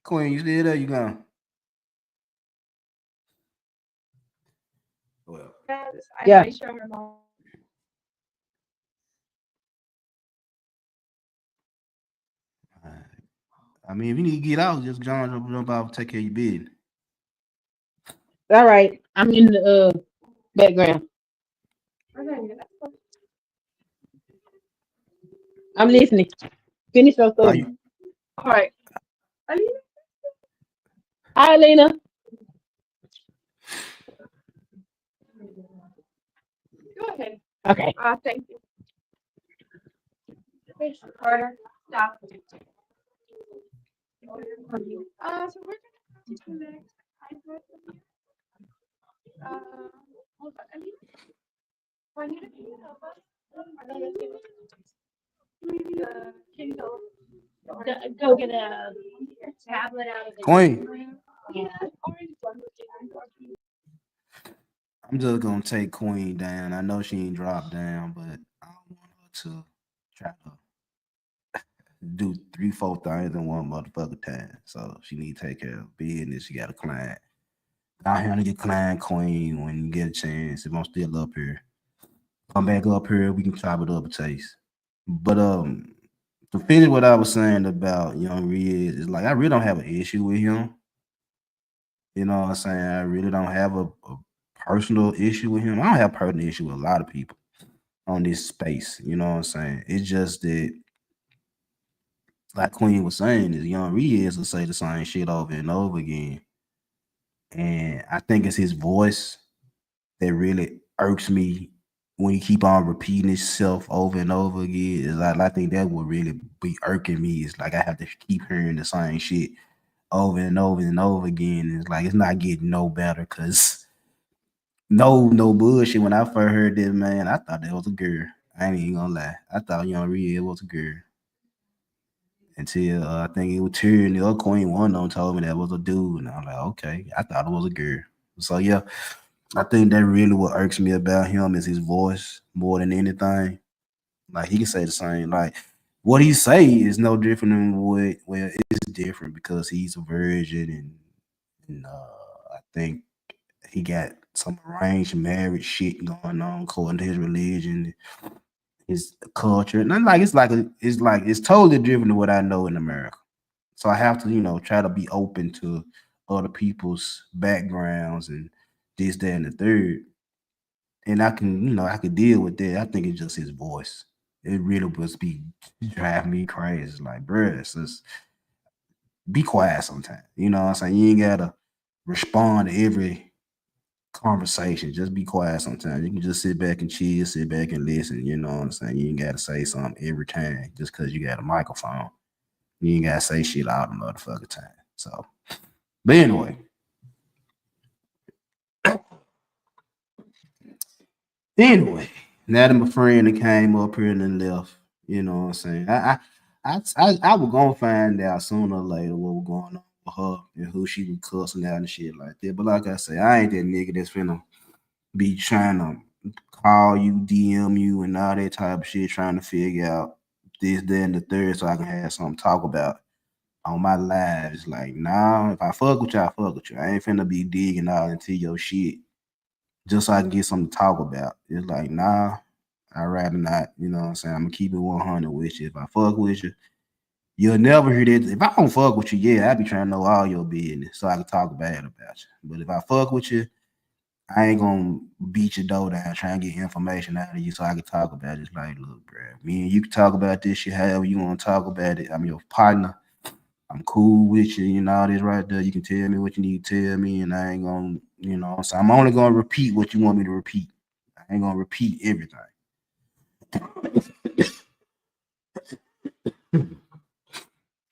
Queen, you still there? You gone? Well, Yeah. I mean, if you need to get out, just jump out, take care of your business. All right. I'm in the background. I'm listening. Finish your Are story. you? All right. Hi, Lena. Okay. Queen, I'm just gonna take Queen down. I know she ain't dropped down, but I don't want her to try to do 3, 4 things in one motherfucker time. So she need to take care of business. She got a client. Out here to get client Queen when you get a chance. If I'm still up here, come back up here. We can chop it up a taste. But to finish what I was saying about Young Riz, is like I really don't have an issue with him. You know what I'm saying? I really don't have a personal issue with him. I don't have a personal issue with a lot of people on this space. You know what I'm saying? It's just that, like Queen was saying, is Young Riz will say the same shit over and over again. And I think it's his voice that really irks me when he keep on repeating himself over and over again. Is like I think that would really be irking me. It's like I have to keep hearing the same shit over and over and over again. It's like it's not getting no better because no bullshit. When I first heard that, man, I thought that was a girl. I ain't even gonna lie. I thought Young Red was a girl until I think it was Tyrion, the other Queen one on told me that was a dude, and I'm like, okay, I thought it was a girl. So yeah, I think that really what irks me about him is his voice more than anything. Like he can say the same. Like what he say is no different than what. Well, it's different because he's a virgin, and I think he got some arranged marriage shit going on according to his religion, his culture. And I'm like it's totally different than what I know in America. So I have to, try to be open to other people's backgrounds and this, that, and the third. And I can, I could deal with that. I think it's just his voice. It really must be driving me crazy. Like, bruh, it's just be quiet sometimes. You know what I'm saying? You ain't gotta respond to every conversation. Just be quiet sometimes. You can just sit back and chill, sit back and listen. You know what I'm saying? You ain't gotta say something every time just because you got a microphone. You ain't gotta say shit all the motherfucking time. So, but anyway, now that my friend that came up here and then left, you know what I'm saying? I was gonna find out sooner or later what was going on with her and who she was cussing out and shit like that. But like I say, I ain't that nigga that's finna be trying to call you, DM you, and all that type of shit, trying to figure out this, that, and the third, so I can have something to talk about on my live. It's like, nah, if I fuck with you, I fuck with you. I ain't finna be digging out into your shit just so I can get something to talk about. It's like, nah, I'd rather not. You know what I'm saying? I'm gonna keep it 100 with you. If I fuck with you, you'll never hear that. If I don't fuck with you, yeah, I be trying to know all your business so I can talk bad about you. But if I fuck with you, I ain't gonna beat your door down trying to get information out of you so I can talk about it. It's like, look, bro, me and you can talk about this shit however you want to talk about it. I'm your partner. I'm cool with you, all this right there. You can tell me what you need to tell me, and I ain't gonna, so I'm only gonna repeat what you want me to repeat. I ain't gonna repeat everything.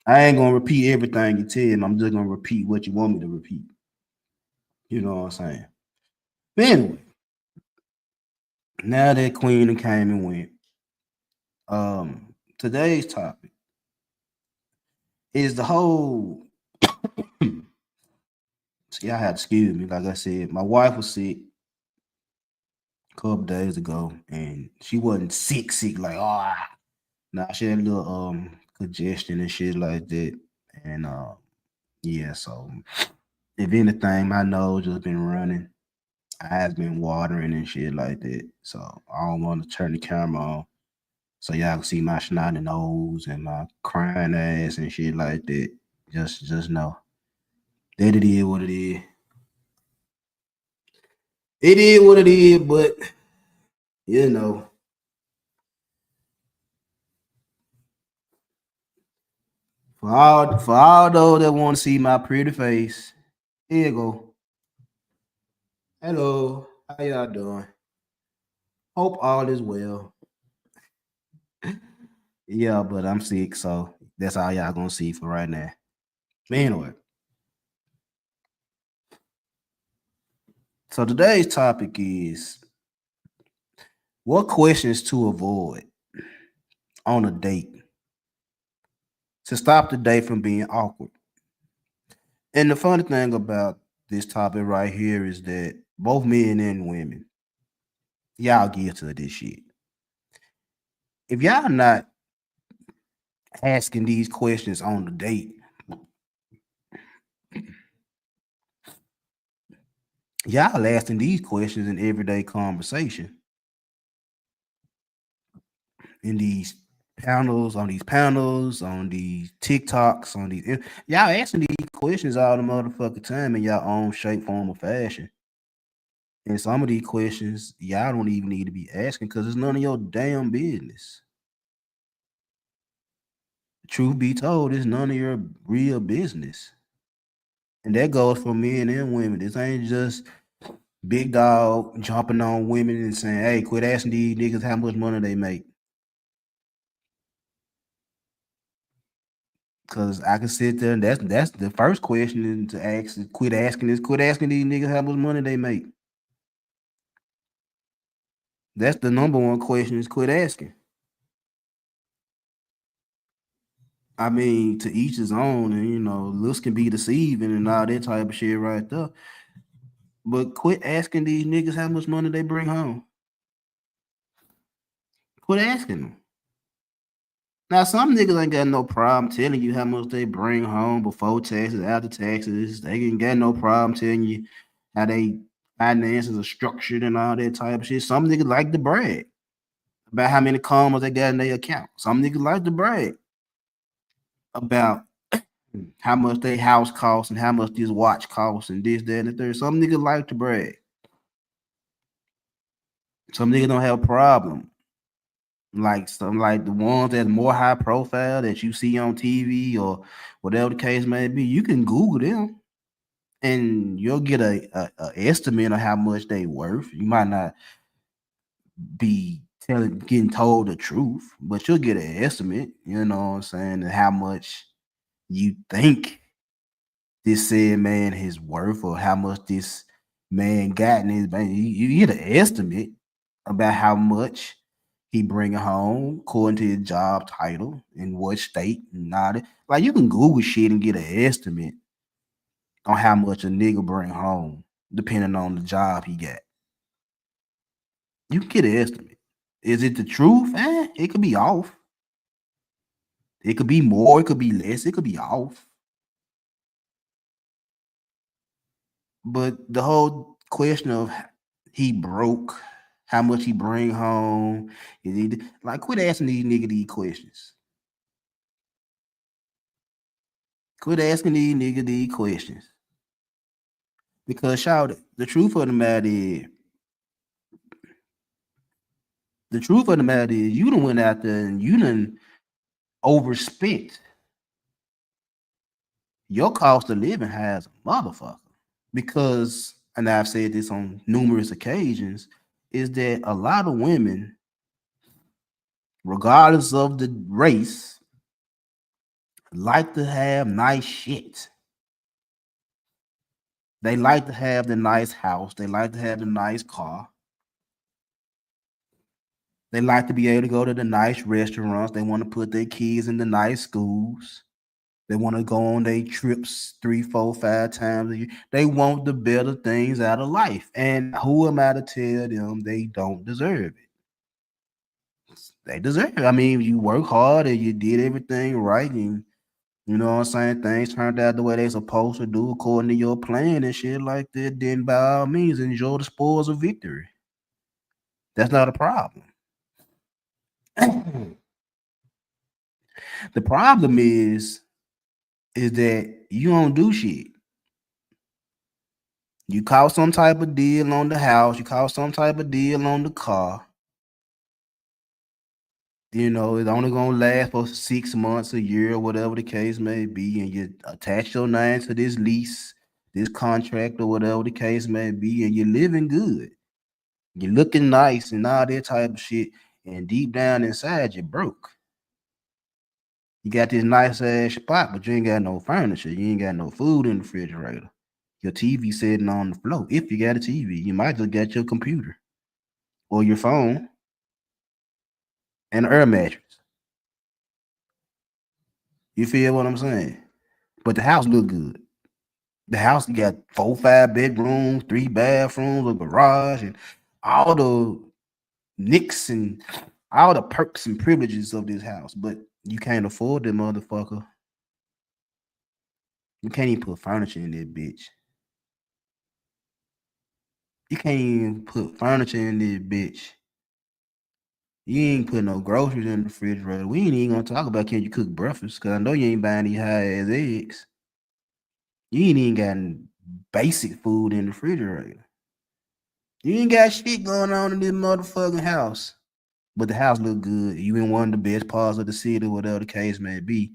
I ain't gonna repeat everything you tell me. I'm just gonna repeat what you want me to repeat. You know what I'm saying? But anyway, now that Queen came and went, today's topic is the whole. See, I had to excuse me. Like I said, my wife was sick a couple days ago, and she wasn't sick like nah, she had a little congestion and shit like that, and Yeah, so if anything, my nose just been running, eyes been watering and shit like that. So I don't want to turn the camera on so y'all can see my snotty nose and my crying ass and shit like that. Just know that it is what it is. It is what it is, but you know, for all those that want to see my pretty face, here you go. Hello, how y'all doing? Hope all is well. Yeah, but I'm sick, so that's all y'all gonna see for right now. But anyway, so today's topic is what questions to avoid on a date to stop the date from being awkward. And the funny thing about this topic right here is that both men and women, y'all get to this shit. If y'all not asking these questions on the date, y'all asking these questions in everyday conversation, in these on these TikToks, on these y'all asking these questions all the motherfucking time in y'all own shape, form, or fashion. And some of these questions y'all don't even need to be asking because it's none of your damn business. Truth be told, it's none of your real business. And that goes for men and women. This ain't just big dog jumping on women and saying, hey, quit asking these niggas how much money they make. Cause I can sit there and that's the first question to ask is quit asking these niggas how much money they make. That's the number one question is quit asking. I mean, to each his own, and looks can be deceiving and all that type of shit right there. But quit asking these niggas how much money they bring home. Quit asking them. Now, some niggas ain't got no problem telling you how much they bring home before taxes, after taxes. They ain't got no problem telling you how they finances are structured and all that type of shit. Some niggas like to brag about how many commas they got in their account. Some niggas like to brag about how much their house costs and how much this watch costs and this, that, and the third. Some niggas like to brag. Some niggas don't have a problem. Like the ones that's more high profile that you see on TV or whatever the case may be, you can Google them and you'll get a estimate of how much they worth. You might not be getting told the truth, but you'll get an estimate, you know what I'm saying, and how much you think this said man is worth or how much this man got in his bank. You get an estimate about how much he bringing home according to his job title in what state and all that. Like you can Google shit and get an estimate on how much a nigga bring home depending on the job he got. You can get an estimate. Is it the truth? It could be off. It could be more. It could be less. It could be off. But the whole question of he broke, how much he bring home, is he like quit asking these niggas these questions. Quit asking these niggas these questions. Because shout the truth of the matter is you done went out there and you done overspent. Your cost of living has a motherfucker. Because, and I've said this on numerous occasions, is that a lot of women, regardless of the race, like to have nice shit. They like to have the nice house. They like to have the nice car. They like to be able to go to the nice restaurants. They want to put their kids in the nice schools. They want to go on their trips 3, 4, 5 times a year. They want the better things out of life. And who am I to tell them they don't deserve it? They deserve it. I mean, you work hard and you did everything right and You know what I'm saying? Things turned out the way they supposed to do according to your plan and shit like that. Then by all means, enjoy the spoils of victory. That's not a problem. The problem is that you don't do shit. You caught some type of deal on the house. You caught some type of deal on the car. You know, it's only gonna last for 6 months, a year, whatever the case may be, and you attach your name to this lease, this contract, or whatever the case may be, and you're living good. You're looking nice and all that type of shit. And deep down inside, you're broke. You got this nice ass spot, but you ain't got no furniture. You ain't got no food in the refrigerator. Your TV sitting on the floor. If you got a TV, you might just got your computer or your phone and an air mattress. You feel what I'm saying? But the house look good. The house got 4, 5 bedrooms, 3 bathrooms, a garage, and all the nicks and all the perks and privileges of this house. But you can't afford them, motherfucker. You can't even put furniture in that bitch. You can't even put furniture in this bitch. You ain't put no groceries in the refrigerator. We ain't even gonna talk about can you cook breakfast, because I know you ain't buying these high ass eggs. You ain't even got basic food in the refrigerator. You ain't got shit going on in this motherfucking house. But the house look good. You in one of the best parts of the city, whatever the case may be.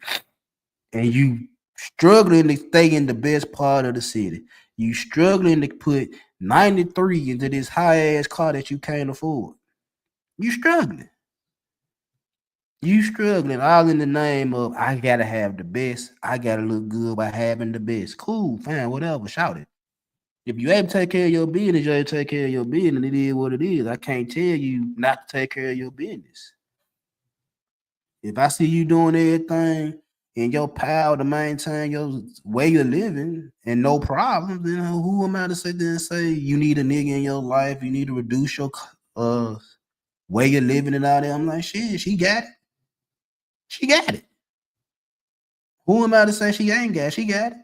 And you struggling to stay in the best part of the city. You struggling to put 93 into this high ass car that you can't afford. You struggling. You struggling all in the name of I gotta have the best. I gotta look good by having the best. Cool, fine, whatever. Shout it. If you able to take care of your business, you able to take care of your business. It is what it is. I can't tell you not to take care of your business. If I see you doing everything in your power to maintain your way you're living and no problems, then who am I to sit there and say you need a nigga in your life? You need to reduce your way you're living and all that. I'm like, shit, she got it. She got it. Who am I to say she ain't got it? She got it.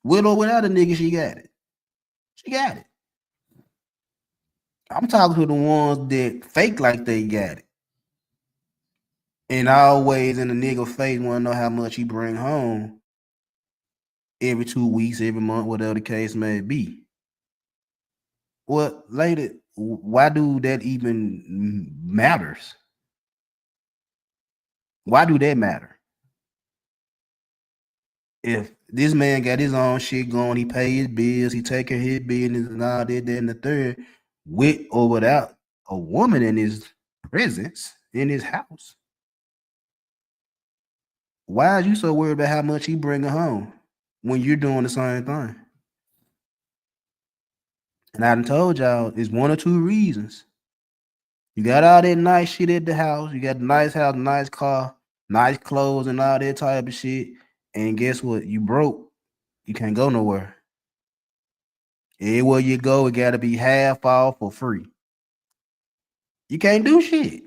With or without a nigga, she got it. She got it. I'm talking to the ones that fake like they got it. And always in the nigga face want to know how much he bring home every 2 weeks, every month, whatever the case may be. Well, later, why do that even matters? Why do that matter? If this man got his own shit going, he pay his bills, he take care of his business and all that, and the third, with or without a woman in his presence in his house. Why are you so worried about how much he bringing home when you're doing the same thing? And I done told y'all it's one or two reasons. You got all that nice shit at the house, you got the nice house, nice car, nice clothes, and all that type of shit. And guess what? You broke. You can't go nowhere. Everywhere you go, it gotta be half off or free. You can't do shit.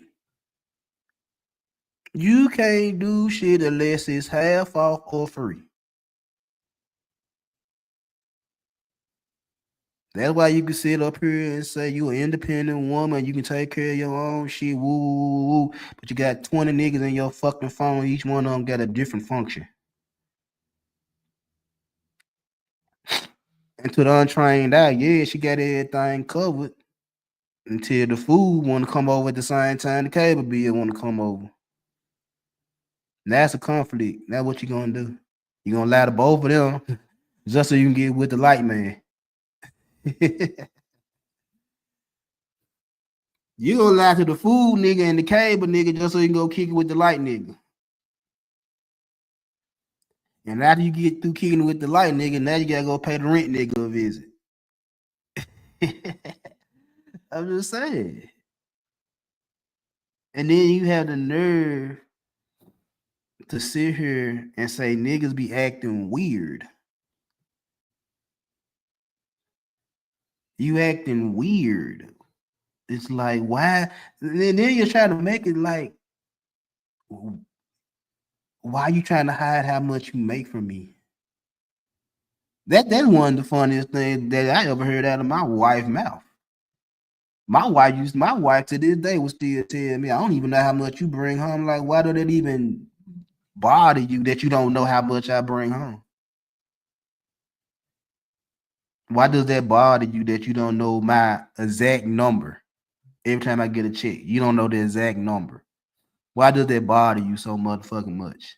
You can't do shit unless it's half off or free. That's why you can sit up here and say you an independent woman, you can take care of your own shit, woo, woo, woo, but you got 20 niggas in your fucking phone, each one of them got a different function. And to the untrained eye, yeah, she got everything covered until the food want to come over at the same time the cable bill want to come over. Now that's a conflict. That's what you gonna do. You gonna lie to both of them just so you can get with the light man. You gonna lie to the food nigga and the cable nigga just so you can go kick it with the light nigga. And after you get through kicking it with the light nigga, now you gotta go pay the rent nigga a visit. I'm just saying. And then you have the nerve to sit here and say niggas be acting weird. You acting weird. It's like, why? And then you're trying to make it like, why you trying to hide how much you make from me? That's one of the funniest things that I ever heard out of my wife's mouth. My wife to this day will still tell me, I don't even know how much you bring home. Like, why does it even bother you that you don't know how much I bring home? Why does that bother you that you don't know my exact number? Every time I get a check, you don't know the exact number. Why does that bother you so motherfucking much?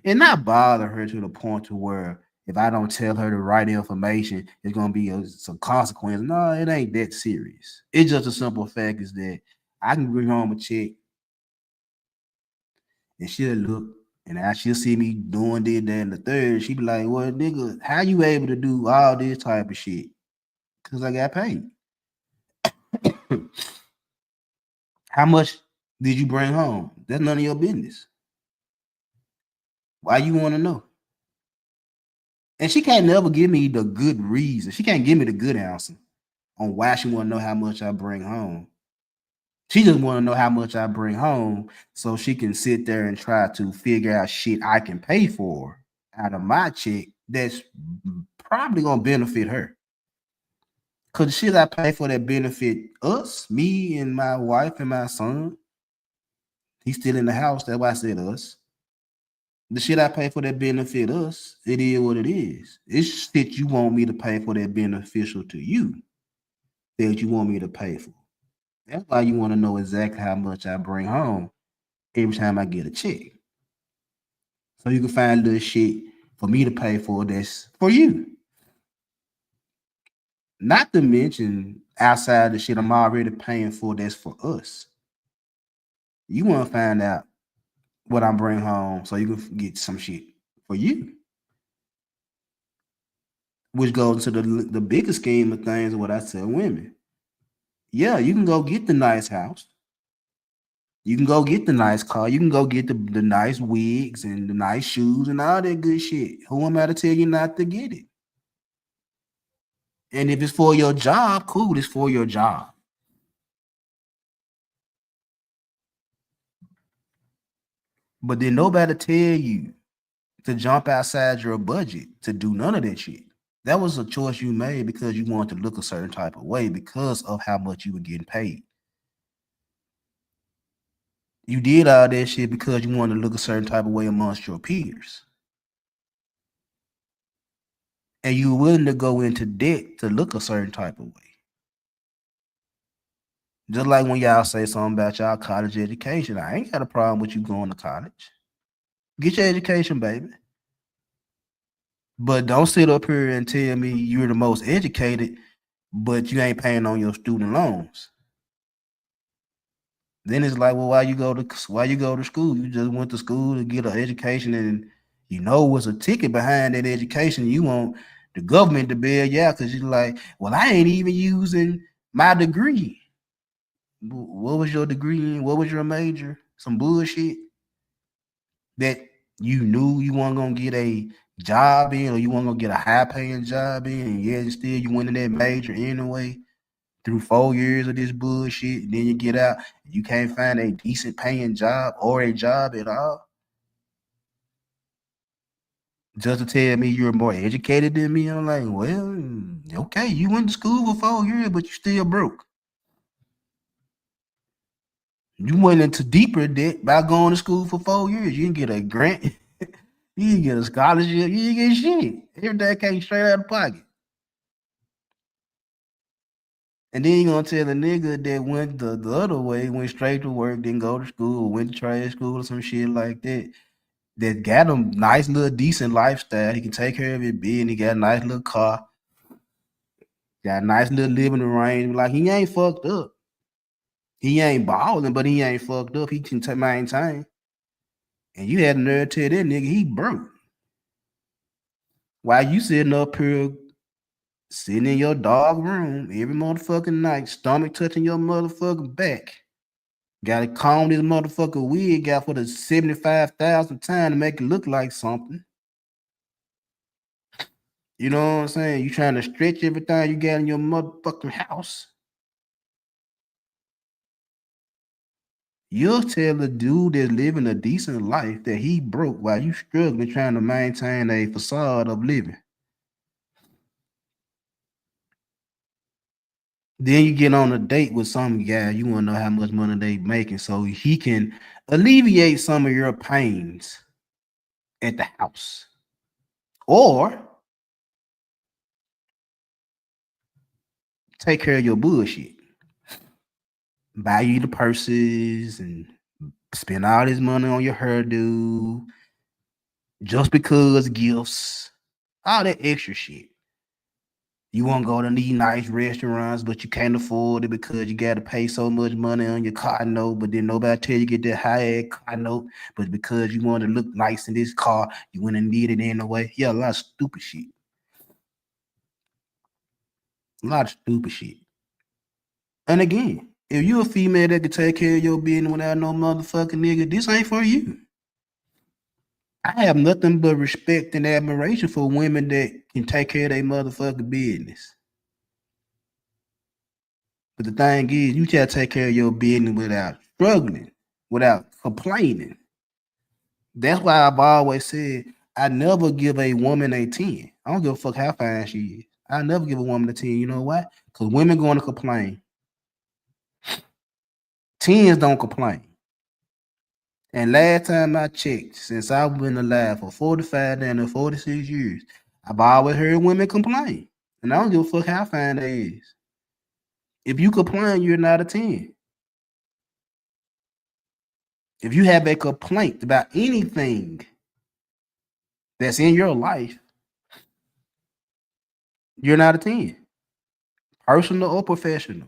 And not bother her to the point to where if I don't tell her the right information, it's gonna be some consequence. No, it ain't that serious. It's just a simple fact is that I can bring home a check and she'll look and she'll see me doing this, that, and the third. She be like, "Well, nigga, how you able to do all this type of shit?" Because I got paid. How much did you bring home? That's none of your business. Why you want to know? And she can't never give me the good reason. She can't give me the good answer on why she want to know how much I bring home. She just want to know how much I bring home so she can sit there and try to figure out shit I can pay for out of my check that's probably gonna benefit her. Cause the shit I pay for that benefit us, me and my wife and my son. He's still in the house. That's why I said us. The shit I pay for that benefit us, it is what it is. It's shit you want me to pay for that beneficial to you that you want me to pay for. That's why you want to know exactly how much I bring home every time I get a check. So you can find little shit for me to pay for that's for you. Not to mention outside the shit I'm already paying for that's for us. You want to find out what I bring home so you can get some shit for you. Which goes to the biggest scheme of things, what I tell women. Yeah, you can go get the nice house. You can go get the nice car. You can go get the nice wigs and the nice shoes and all that good shit. Who am I to tell you not to get it? And if it's for your job, cool, it's for your job. But then nobody tell you to jump outside your budget to do none of that shit. That was a choice you made because you wanted to look a certain type of way because of how much you were getting paid. You did all that shit because you wanted to look a certain type of way amongst your peers. And you were willing to go into debt to look a certain type of way. Just like when y'all say something about y'all college education, I ain't got a problem with you going to college. Get your education, baby. But don't sit up here and tell me you're the most educated, but you ain't paying on your student loans. Then it's like, well, why you go to school? You just went to school to get an education, and you know what's a ticket behind that education. You want the government to bail you out because you're like, well, I ain't even using my degree. What was your degree in? What was your major? Some bullshit that you knew you weren't gonna get a job in, or you weren't gonna get a high paying job in, and yet still you went in that major anyway through 4 years of this bullshit, and then you get out, you can't find a decent paying job or a job at all. Just to tell me you're more educated than me, I'm like, well, okay, you went to school for 4 years, but you still broke. You went into deeper debt by going to school for 4 years. You didn't get a grant, you didn't get a scholarship, you didn't get shit. Everything came straight out of pocket. And then you gonna tell a nigga that went the other way, went straight to work, didn't go to school, went to trade school or some shit like that got him nice little decent lifestyle. He can take care of his business. He got a nice little car, got a nice little living arrangement. Like he ain't fucked up. He ain't balling, but he ain't fucked up. He can maintain. And you had a nerve to tell that nigga he broke. While you sitting up here, sitting in your dog room every motherfucking night, stomach touching your motherfucking back. Gotta comb this motherfucker wig out for the 75,000th time to make it look like something. You know what I'm saying? You trying to stretch everything you got in your motherfucking house. You'll tell a dude that's living a decent life that he broke while you struggling trying to maintain a facade of living. Then you get on a date with some guy, you want to know how much money they making so he can alleviate some of your pains at the house. Or take care of your bullshit. Buy you the purses and spend all this money on your hairdo just because gifts, all that extra shit. You want to go to these nice restaurants, but you can't afford it because you got to pay so much money on your car note. But then nobody tell you get that high-end car note. But because you want to look nice in this car, you went and did it anyway. Yeah, a lot of stupid shit. A lot of stupid shit. And again, if you a female that can take care of your business without no motherfucking nigga, this ain't for you. I have nothing but respect and admiration for women that can take care of their motherfucking business. But the thing is, you gotta take care of your business without struggling, without complaining. That's why I've always said I never give a woman a 10. I don't give a fuck how fine she is. I never give a woman a 10. You know why? Because women going to complain. 10s don't complain. And last time I checked, since I've been alive for 45 and 46 years, I've always heard women complain. And I don't give a fuck how fine they is. If you complain, you're not a 10. If you have a complaint about anything that's in your life, you're not a 10. Personal or professional.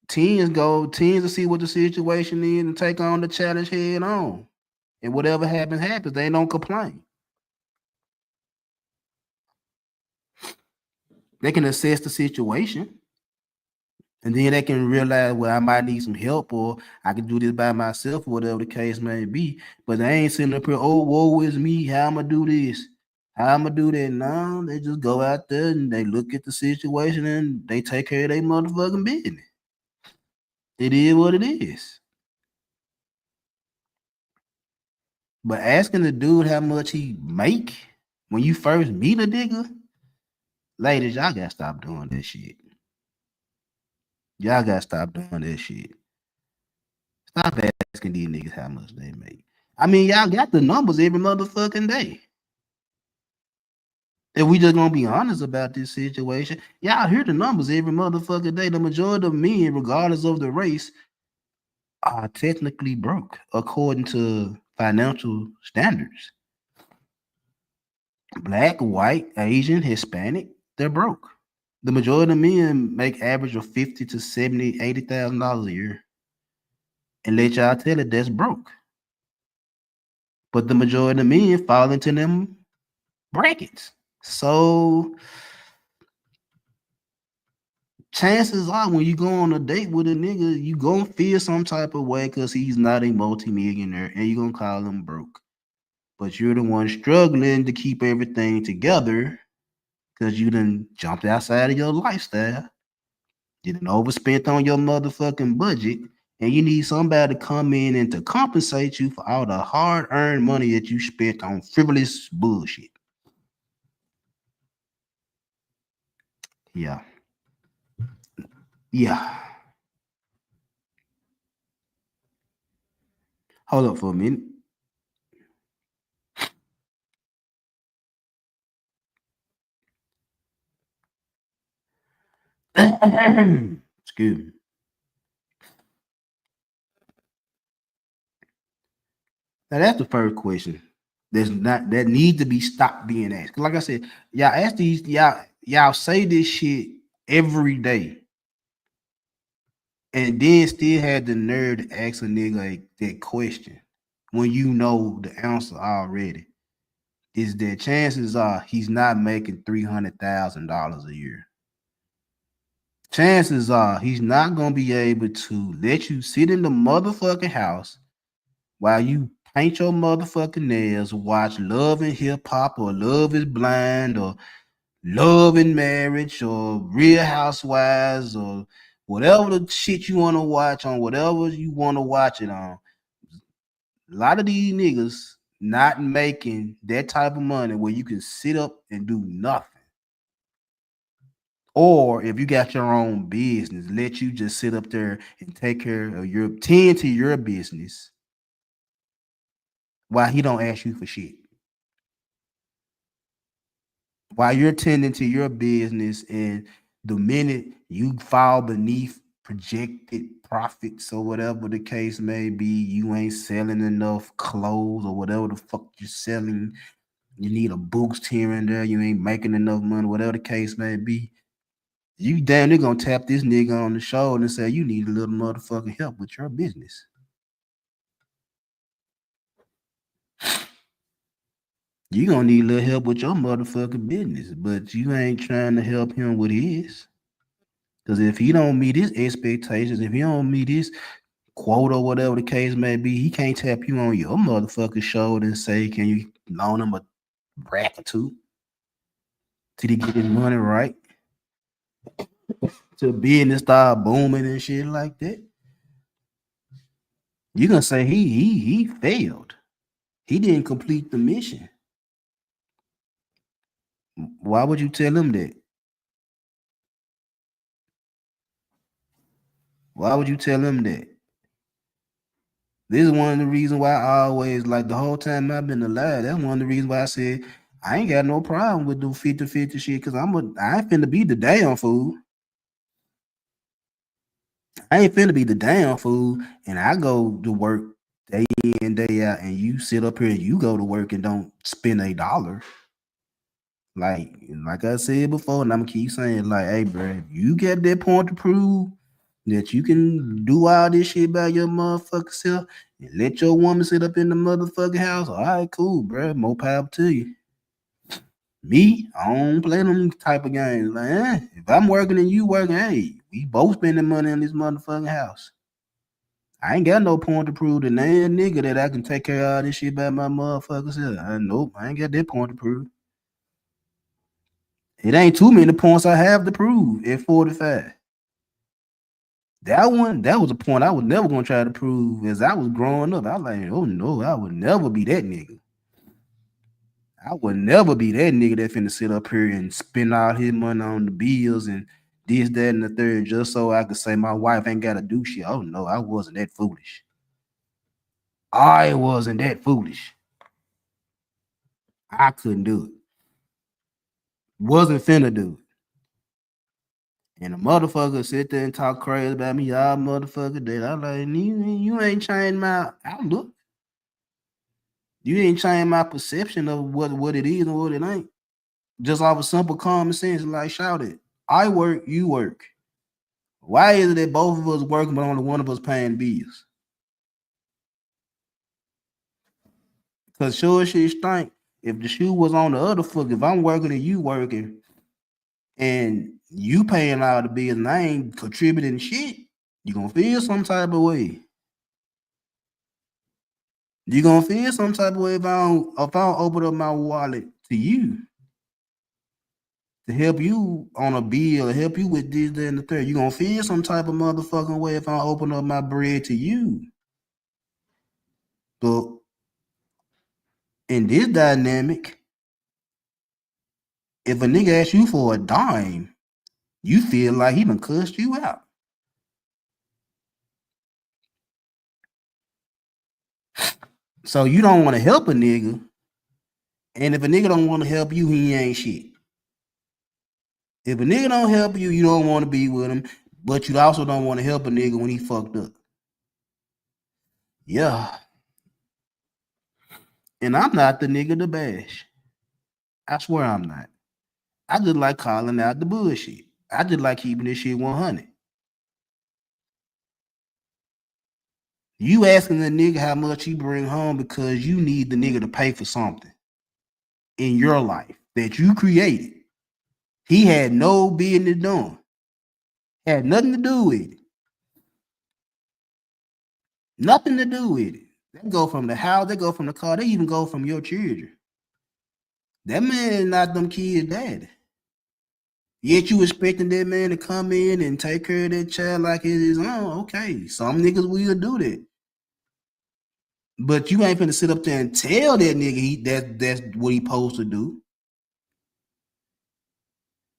10s to see what the situation is and take on the challenge head on. And whatever happens, happens. They don't complain. They can assess the situation. And then they can realize, well, I might need some help or I can do this by myself or whatever the case may be. But they ain't sitting up here, oh, woe is me. How I'm going to do this? How I'm going to do that? No, they just go out there and they look at the situation and they take care of their motherfucking business. It is what it is. But asking the dude how much he make when you first meet a nigga, ladies, y'all got to stop doing that shit. Y'all got to stop doing that shit. Stop asking these niggas how much they make. I mean, y'all got the numbers every motherfucking day. If we just gonna be honest about this situation, y'all hear the numbers every motherfucking day. The majority of men, regardless of the race, are technically broke according to financial standards. Black, white, Asian, Hispanic, they're broke. The majority of men make average of $50,000 to $70,000, $80,000 a year. And let y'all tell it, that's broke. But the majority of men fall into them brackets. So chances are when you go on a date with a nigga, you gonna feel some type of way because he's not a multimillionaire and you're gonna call him broke. But you're the one struggling to keep everything together because you done jumped outside of your lifestyle. You done overspent on your motherfucking budget. And you need somebody to come in and to compensate you for all the hard-earned money that you spent on frivolous bullshit. Yeah. Yeah. Hold up for a minute. Excuse me. Now that's the first question. That needs to be stopped being asked. Like I said, y'all ask these, y'all say this shit every day. And then still had the nerve to ask a nigga like that question when you know the answer already. Is that chances are he's not making $300,000 a year. Chances are he's not gonna be able to let you sit in the motherfucking house while you paint your motherfucking nails, watch Love and Hip Hop or Love is Blind or Love and Marriage or Real Housewives or whatever the shit you want to watch on, whatever you want to watch it on. A lot of these niggas not making that type of money where you can sit up and do nothing. Or if you got your own business, let you just sit up there and take care of your tend to your business while he don't ask you for shit. While you're tending to your business, and the minute you fall beneath projected profits or whatever the case may be, you ain't selling enough clothes or whatever the fuck you're selling. You need a boost here and there. You ain't making enough money, whatever the case may be. You damn near gonna tap this nigga on the shoulder and say, you need a little motherfucking help with your business. You gonna need a little help with your motherfucking business, but you ain't trying to help him with his. Because if he don't meet his expectations, if he don't meet his quota, whatever the case may be, he can't tap you on your motherfucking shoulder and say, can you loan him a rack or two till he get his money right? To business start booming and shit like that. You're gonna say he failed. He didn't complete the mission. Why would you tell him that? Why would you tell him that? This is one of the reasons why I always, like the whole time I've been alive, that's one of the reasons why I said I ain't got no problem with the 50-50 shit, because I ain't finna be the damn fool. I ain't finna be the damn fool, and I go to work day in, day out, and you sit up here and you go to work and don't spend $1. Like I said before, and I'm gonna keep saying, like, hey, bro, you get that point to prove that you can do all this shit by your motherfucking self and let your woman sit up in the motherfucking house. All right, cool, bro. More power to you. Me, I don't play them type of games. Like, if I'm working and you working, hey, we both spending money in this motherfucking house. I ain't got no point to prove to damn nigga that I can take care of all this shit by my motherfucking self. Nope, I ain't got that point to prove. It ain't too many points I have to prove at 45. That was a point I was never gonna try to prove as I was growing up. I was like, oh no, I would never be that nigga. I would never be that nigga that finna sit up here and spend all his money on the bills and this, that, and the third just so I could say my wife ain't gotta do shit. Oh no, I wasn't that foolish. I wasn't that foolish. I couldn't do it. Wasn't finna do it. And a motherfucker sit there and talk crazy about me all motherfucker day. I'm like, you ain't changed my outlook. You ain't changed my perception of what it is and what it ain't. Just off of simple common sense, like shout it. I work, you work. Why is it that both of us working, but only one of us paying bills? Because sure as shit stink. If the shoe was on the other foot, if I'm working and you working, and you paying all the bills and I ain't contributing shit, you gonna feel some type of way. You gonna feel some type of way if I don't open up my wallet to you to help you on a bill, or help you with this, that, and the third. You gonna feel some type of motherfucking way if I open up my bread to you. But in this dynamic, if a nigga asks you for a dime, you feel like he done cussed you out. So you don't want to help a nigga, and if a nigga don't want to help you, he ain't shit. If a nigga don't help you, you don't want to be with him, but you also don't want to help a nigga when he fucked up. Yeah. And I'm not the nigga to bash. I swear I'm not. I just like calling out the bullshit. I just like keeping this shit 100. You asking the nigga how much he bring home because you need the nigga to pay for something in your life that you created. He had no business doing. Had nothing to do with it. Nothing to do with it. They go from the house, they go from the car, they even go from your children. That man is not them kids' daddy. Yet you expecting that man to come in and take care of that child like it is own. Okay, some niggas will do that. But you ain't finna sit up there and tell that nigga that's what he supposed to do.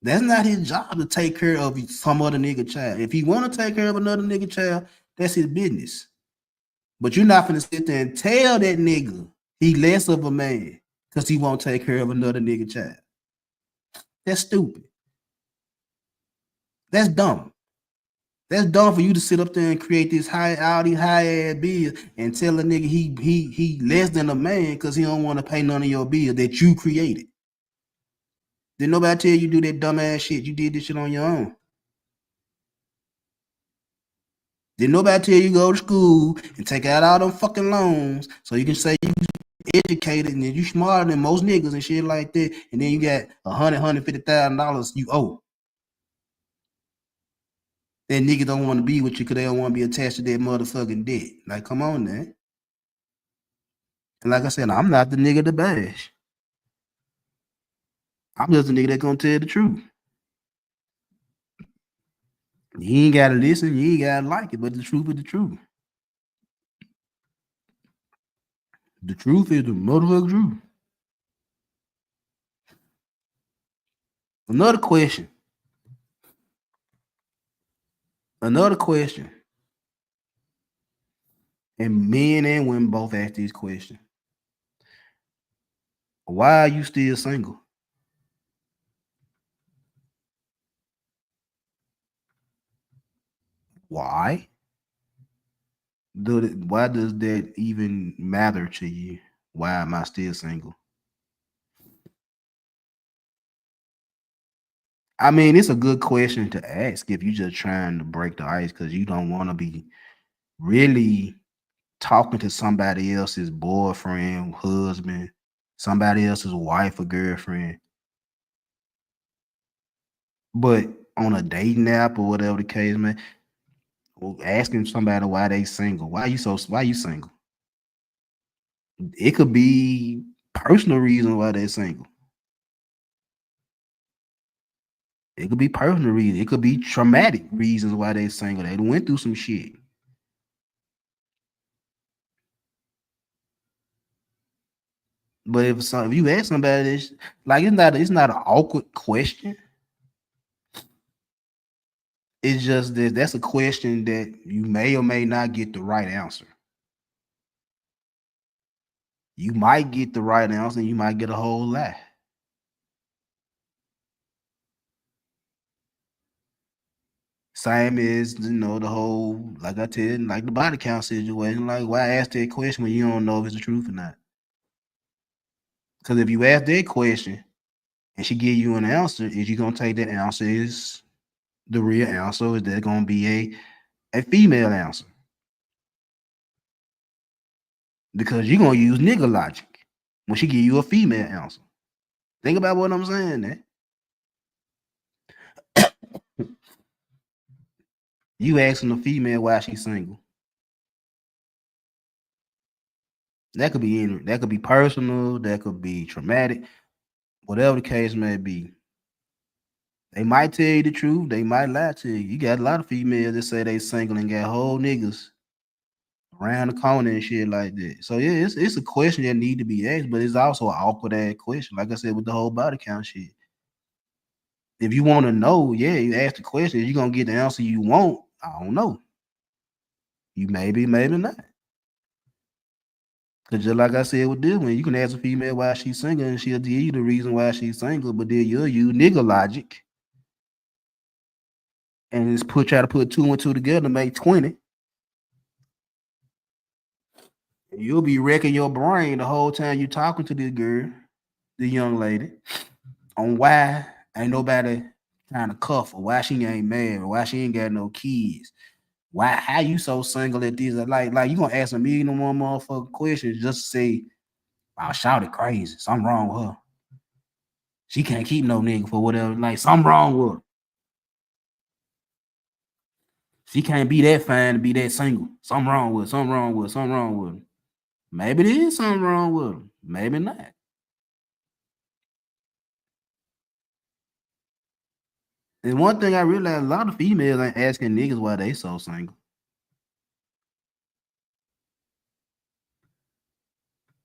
That's not his job to take care of some other nigga child. If he want to take care of another nigga child, that's his business. But you're not finna sit there and tell that nigga he less of a man because he won't take care of another nigga child. That's stupid. That's dumb. That's dumb for you to sit up there and create this high ass bill and tell a nigga he less than a man because he don't want to pay none of your bill that you created. Did nobody tell you do that dumb ass shit? You did this shit on your own. Did nobody tell you go to school and take out all them fucking loans so you can say you educated and you smarter than most niggas and shit like that, and then you got $150,000 you owe. That nigga don't want to be with you because they don't want to be attached to that motherfucking debt. Like, come on, man. And like I said, I'm not the nigga to bash. I'm just the nigga that gonna tell the truth. You ain't gotta listen, you ain't gotta like it, but the truth is the truth. The truth is the motherfucking truth. Another question. And men and women both ask this question. Why are you still single? Why? Why does that even matter to you? Why am I still single? I mean, it's a good question to ask if you're just trying to break the ice because you don't want to be really talking to somebody else's boyfriend, husband, somebody else's wife or girlfriend. But on a dating app or whatever the case, man, asking somebody why they single. Why you single? It could be personal reasons why they're single. It could be personal reasons. It could be traumatic reasons why they're single. They went through some shit. But if you ask somebody this, like it's not an awkward question. It's just that that's a question that you may or may not get the right answer. You might get the right answer and you might get a whole lie. Same as the whole, like I said, like the body count situation. Like, why ask that question when you don't know if it's the truth or not? Because if you ask that question and she give you an answer, is you gonna take that answer as the real answer? Or is that gonna be a female answer? Because you're gonna use nigga logic when she give you a female answer. Think about what I'm saying, man. You asking a female why she's single. That could be that could be personal, that could be traumatic, whatever the case may be. They might tell you the truth, they might lie to you. You got a lot of females that say they single and got whole niggas around the corner and shit like that. So yeah, it's a question that need to be asked, but it's also an awkward ass question. Like I said, with the whole body count shit. If you want to know, yeah, you ask the question. You're gonna get the answer you want. I don't know. You maybe not. Cause just like I said with this one, you can ask a female why she's single and she'll tell you the reason why she's single, but then you'll use nigga logic and just try to put 2 and 2 together to make 20. And you'll be wrecking your brain the whole time you talking to this girl, the young lady, on why ain't nobody trying to cuff her, why she ain't married, why she ain't got no kids. How you so single at this? Like you gonna ask a million and one motherfucking questions just to say, "Wow, shouted crazy. Something wrong with her. She can't keep no nigga for whatever. Like something wrong with her. She can't be that fine to be that single. Something wrong with her. Something wrong with her. Something wrong with her. Maybe there is something wrong with her. Maybe not. And one thing I realized, a lot of females ain't asking niggas why they so single.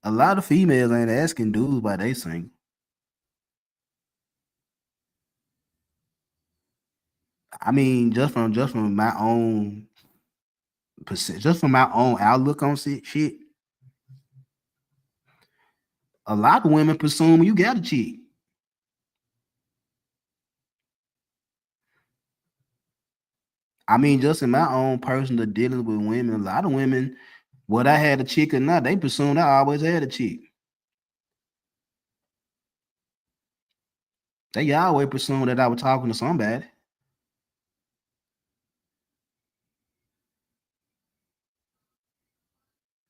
A lot of females ain't asking dudes why they single. I mean, just from my own just from my own outlook on shit, a lot of women presume you got a chick. I mean, just in my own personal dealings with women, a lot of women, whether I had a chick or not, they presumed I always had a chick. They always presumed that I was talking to somebody.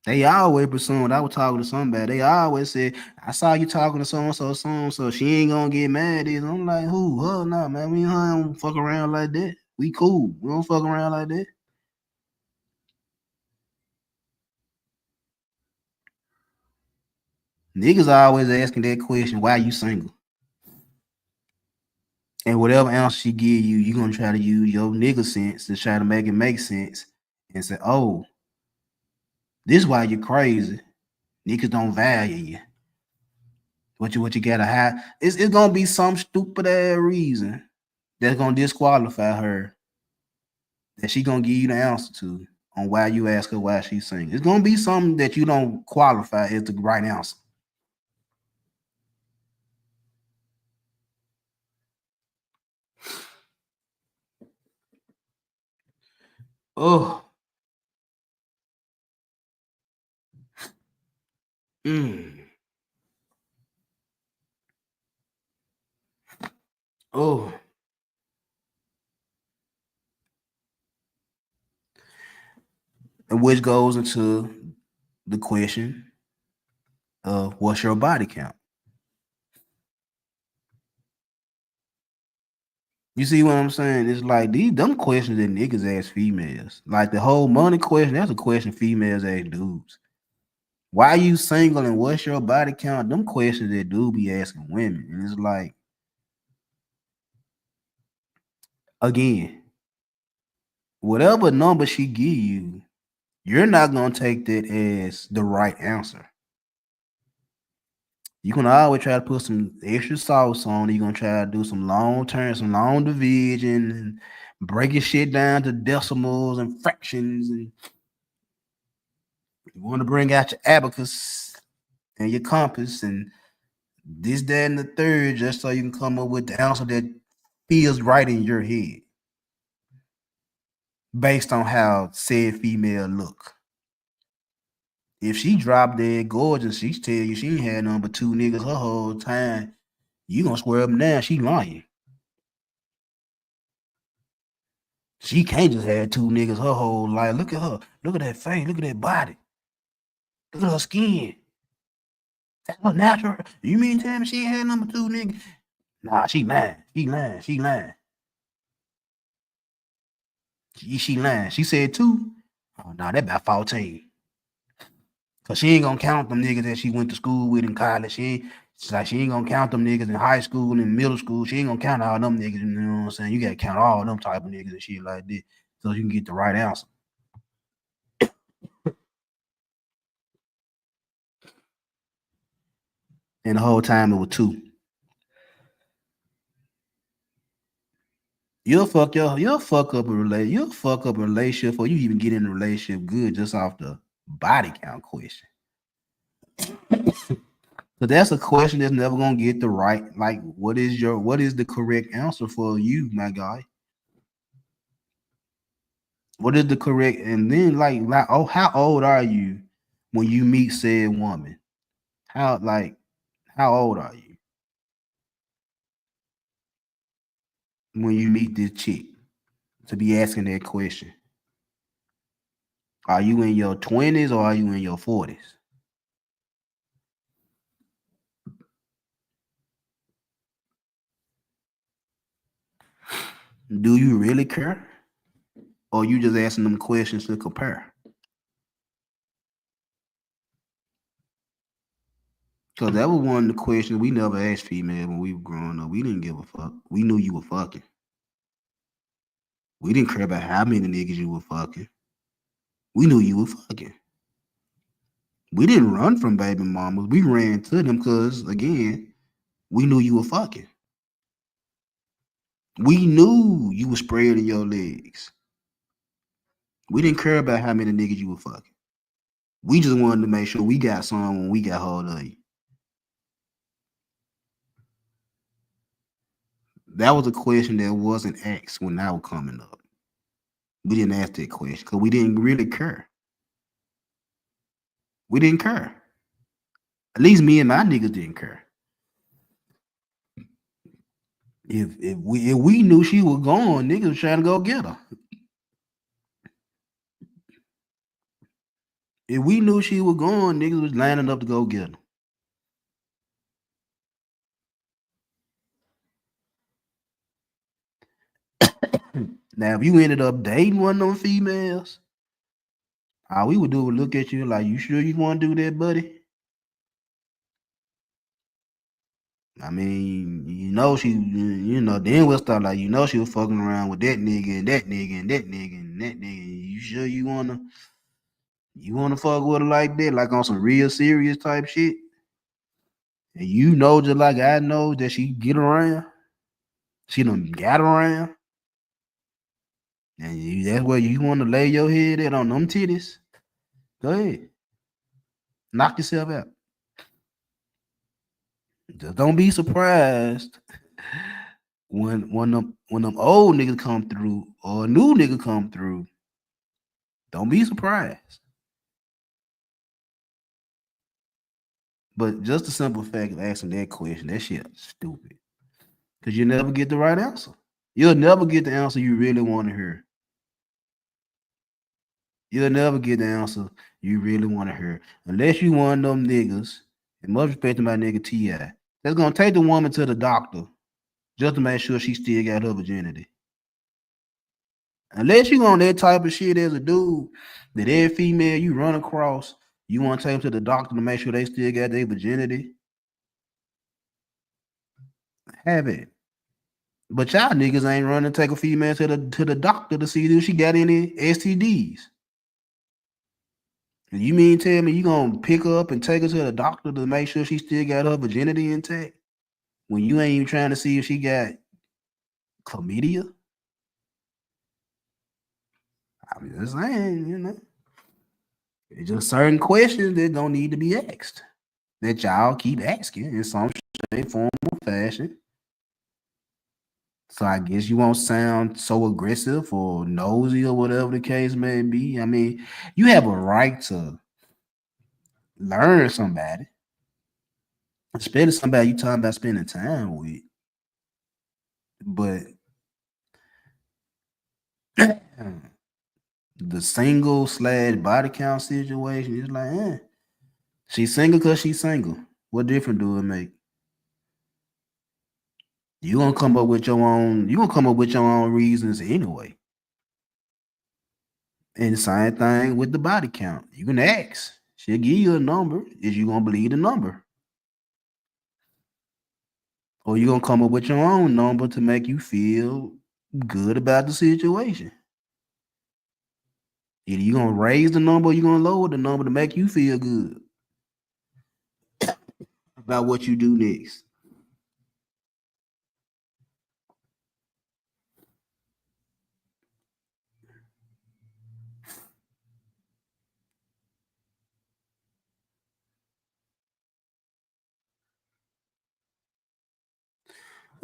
They always presumed I was talking to somebody. They always said, I saw you talking to so she ain't gonna get mad. I'm like, who? Hell no, man. We don't fuck around like that. We cool. We don't fuck around like that. Niggas always asking that question, why you single? And whatever answer she give you, you gonna try to use your nigga sense to try to make it make sense and say, oh, this why you crazy. Niggas don't value you. What you gotta have. It's gonna be some stupid ass reason that's gonna disqualify her that she gonna give you the answer to on why you ask her why she's single. It's gonna be something that you don't qualify as the right answer. Oh. Oh. And which goes into the question of what's your body count? You see what I'm saying? It's like these dumb questions that niggas ask females. Like the whole money question, that's a question females ask dudes. Why are you single and what's your body count? Them questions that dude be asking women. And it's like, again, whatever number she give you, you're not gonna take that as the right answer. You can always try to put some extra sauce on it. You're gonna try to do some long term, some long division, and break your shit down to decimals and fractions. And you want to bring out your abacus and your compass and this, that, and the third, just so you can come up with the answer that feels right in your head, based on how said female look. If she drop dead gorgeous, she tell you she ain't had nothing but two niggas her whole time, you gonna swear up and down she lying. She can't just have two niggas her whole life. Look at her. Look at that face. Look at that body. Look at her skin. That's her natural. You mean tell me she ain't had number two niggas? Nah, she lying. She lying. She lying. She lying. She said two. Oh, nah, that about 14. Cause she ain't gonna count them niggas that she went to school with in college. She ain't gonna count them niggas in high school and middle school. She ain't gonna count all them niggas. You know what I'm saying? You gotta count all them type of niggas and shit like that, so you can get the right answer. And the whole time it was two. You'll fuck up a relationship before you even get in a relationship good just off the body count question. So that's a question that's never gonna get the right. Like, what is the correct answer for you, my guy? What is the correct? And then like oh, how old are you when you meet said woman? How old are you when you meet this chick to be asking that question? Are you in your 20s or are you in your 40s? Do you really care? Or you just asking them questions to compare? Because that was one of the questions we never asked female when we were growing up. We didn't give a fuck. We knew you were fucking. We didn't care about how many niggas you were fucking. We knew you were fucking. We didn't run from baby mamas. We ran to them because, again, we knew you were fucking. We knew you were spreading your legs. We didn't care about how many niggas you were fucking. We just wanted to make sure we got some when we got hold of you. That was a question that wasn't asked when I was coming up. We didn't ask that question because we didn't really care. We didn't care. At least me and my niggas didn't care. If we knew she was gone, niggas was trying to go get her. If we knew she was gone, niggas was lining up to go get her. Now, if you ended up dating one of them females, all we would do was look at you like, you sure you want to do that, buddy? I mean, then we'll start like, she was fucking around with that nigga and that nigga and that nigga and that nigga. You sure you wanna fuck with her like that, like on some real serious type shit? And just like I know that she get around, she done got around, and that's where you want to lay your head at on them titties. Go ahead, knock yourself out. Just don't be surprised when them old niggas come through or a new nigga come through. Don't be surprised. But just the simple fact of asking that question, that shit stupid. Because you never get the right answer. You'll never get the answer you really want to hear. You'll never get the answer you really want to hear. Unless you one of them niggas, and much respect to my nigga T.I., that's going to take the woman to the doctor just to make sure she still got her virginity. Unless you on that type of shit as a dude, that every female you run across, you want to take them to the doctor to make sure they still got their virginity, have it. But y'all niggas ain't running to take a female to the doctor to see if she got any STDs. And you mean tell me you gonna pick her up and take her to the doctor to make sure she still got her virginity intact when you ain't even trying to see if she got chlamydia? I'm just saying, it's just certain questions that don't need to be asked that y'all keep asking in some shape, form, or fashion. So I guess you won't sound so aggressive or nosy or whatever the case may be. I mean, you have a right to learn somebody, especially somebody you talking about spending time with. But the single / body count situation is like, she's single because she's single. What difference do it make? You're gonna come up with your own reasons anyway. And the same thing with the body count. You can ask. She'll give you a number. Is you gonna believe the number? Or you gonna come up with your own number to make you feel good about the situation? Either you gonna raise the number or you gonna lower the number to make you feel good about what you do next.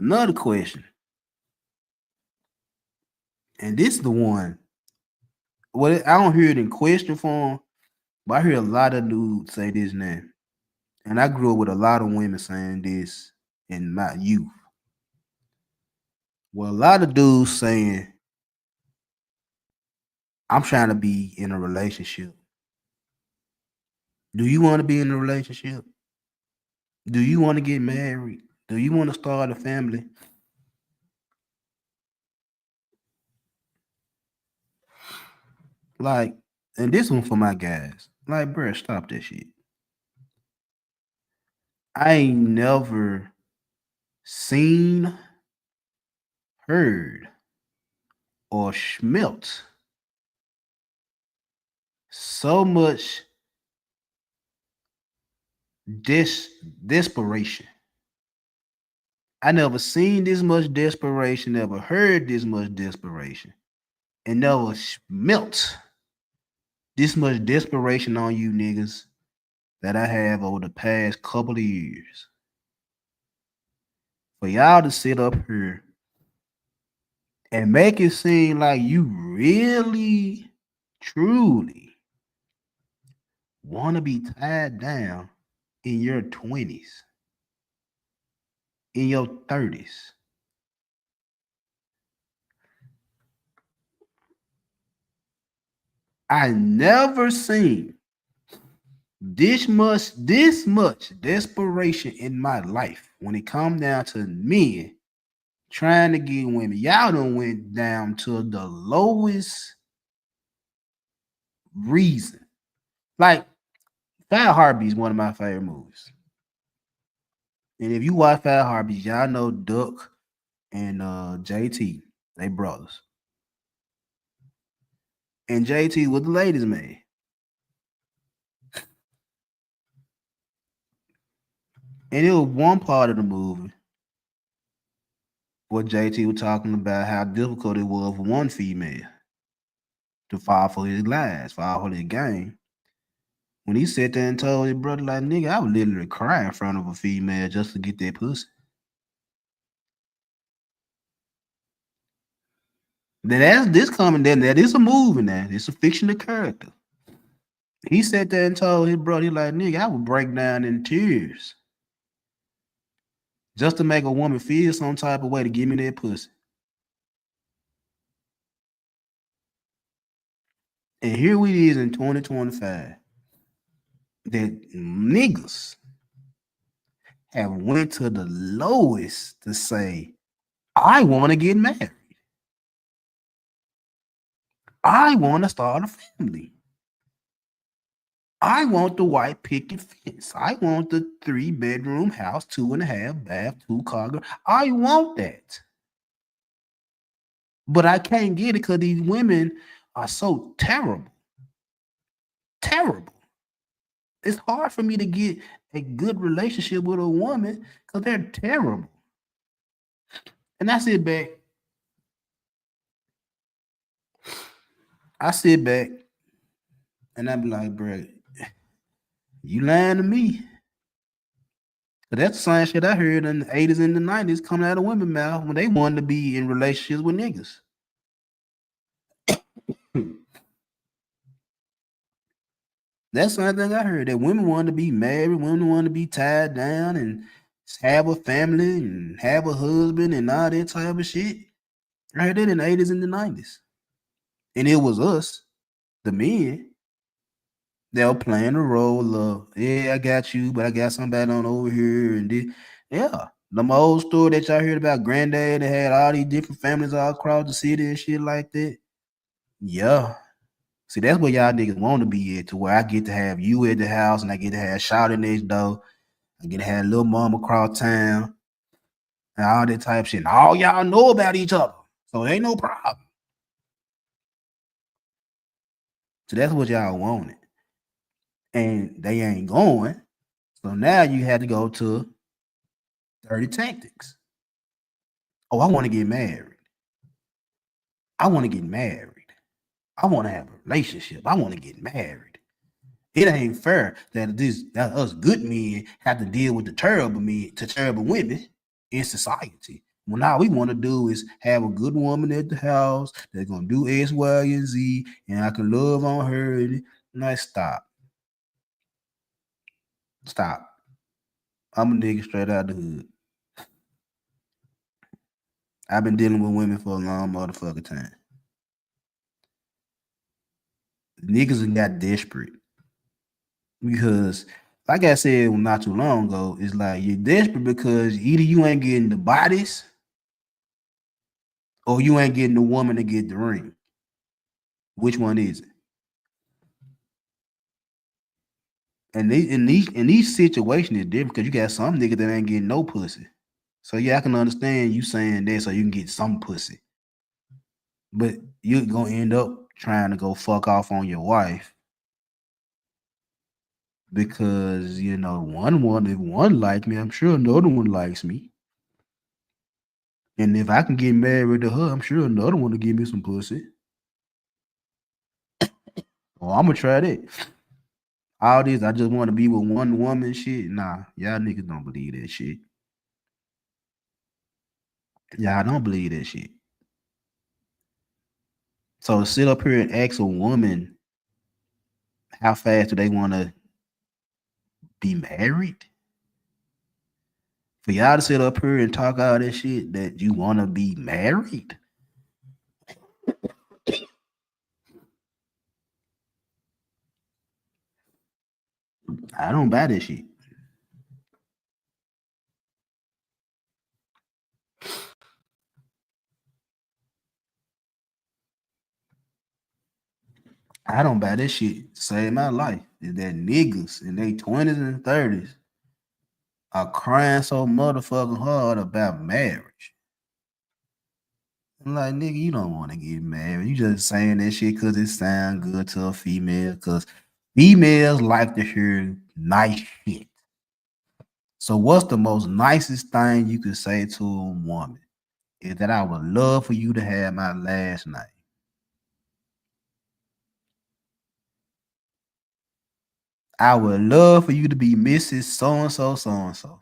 Another question, and this is the one. Well, I don't hear it in question form, but I hear a lot of dudes say this now. And I grew up with a lot of women saying this in my youth. Well, a lot of dudes saying, I'm trying to be in a relationship. Do you want to be in a relationship? Do you want to get married? Do you want to start a family? Like, and this one for my guys. Like, bruh, stop that shit. I ain't never seen, heard or smelt so much desperation. I never seen this much desperation, never heard this much desperation, and never smelt this much desperation on you niggas that I have over the past couple of years. For y'all to sit up here and make it seem like you really, truly want to be tied down in your 20s, in your 30s. I never seen this much desperation in my life when it come down to men trying to get women. Y'all done went down to the lowest reason. Like, Fat Heartbeat is one of my favorite movies. And if you watch Fat Heartbeat, y'all know Duck and JT, they brothers. And JT was the ladies' man. And it was one part of the movie where JT was talking about how difficult it was for one female to fall for his lies, fall for his game. When he sat there and told his brother, like, nigga, I would literally cry in front of a female just to get that pussy. Then that's this coming, then that is a movie now. It's a fictional character. He sat there and told his brother, he like, nigga, I would break down in tears just to make a woman feel some type of way to give me that pussy. And here we is in 2025 that niggas have went to the lowest to say, I want to get married. I want to start a family. I want the white picket fence. I want the 3-bedroom house, 2.5 bath, 2-car garage. I want that. But I can't get it because these women are so terrible. Terrible. It's hard for me to get a good relationship with a woman because they're terrible. And I sit back. And I be like, bro, you lying to me. But that's the same shit I heard in the 80s and the 90s coming out of women's mouth when they wanted to be in relationships with niggas. That's the same thing I heard, that women wanted to be married, women wanted to be tied down and have a family and have a husband and all that type of shit. I heard that in the 80s and the 90s. And it was us, the men, they were playing the role of, yeah, I got you, but I got somebody on over here. And this. Yeah, the old story that y'all heard about granddad that had all these different families all across the city and shit like that. Yeah. See, that's where y'all niggas want to be at, to where I get to have you at the house and I get to have Shawty next door. I get to have little mom across town and all that type of shit. And all y'all know about each other. So it ain't no problem. So that's what y'all wanted. And they ain't going. So now you had to go to dirty tactics. Oh, I want to get married. I want to get married. I want to have a relationship. I want to get married. It ain't fair that us good men have to deal with the terrible women in society. Well, all we want to do is have a good woman at the house that's gonna do X, Y, and Z, and I can love on her. And stop. I'm a nigga straight out the hood. I've been dealing with women for a long motherfucking time. Niggas got desperate because, like I said not too long ago, it's like you're desperate because either you ain't getting the bodies or you ain't getting the woman to get the ring. Which one is it? And in these situations is different because you got some niggas that ain't getting no pussy. So yeah, I can understand you saying that so you can get some pussy. but you're gonna end up trying to go fuck off on your wife because if one like me, I'm sure another one likes me. And if I can get married to her, I'm sure another one will give me some pussy. Oh, I'm gonna try that. All this, I just want to be with one woman shit. Nah, y'all niggas don't believe that shit. Y'all don't believe that shit. So sit up here and ask a woman how fast do they want to be married? For y'all to sit up here and talk all that shit that you want to be married? I don't buy this shit. I don't buy this shit to save my life. Is that niggas in their 20s and 30s are crying so motherfucking hard about marriage. I'm like, nigga, you don't want to get married. You just saying that shit because it sounds good to a female. Because females like to hear nice shit. So what's the most nicest thing you could say to a woman? Is that I would love for you to have my last name. I would love for you to be Mrs. So and so, so and so.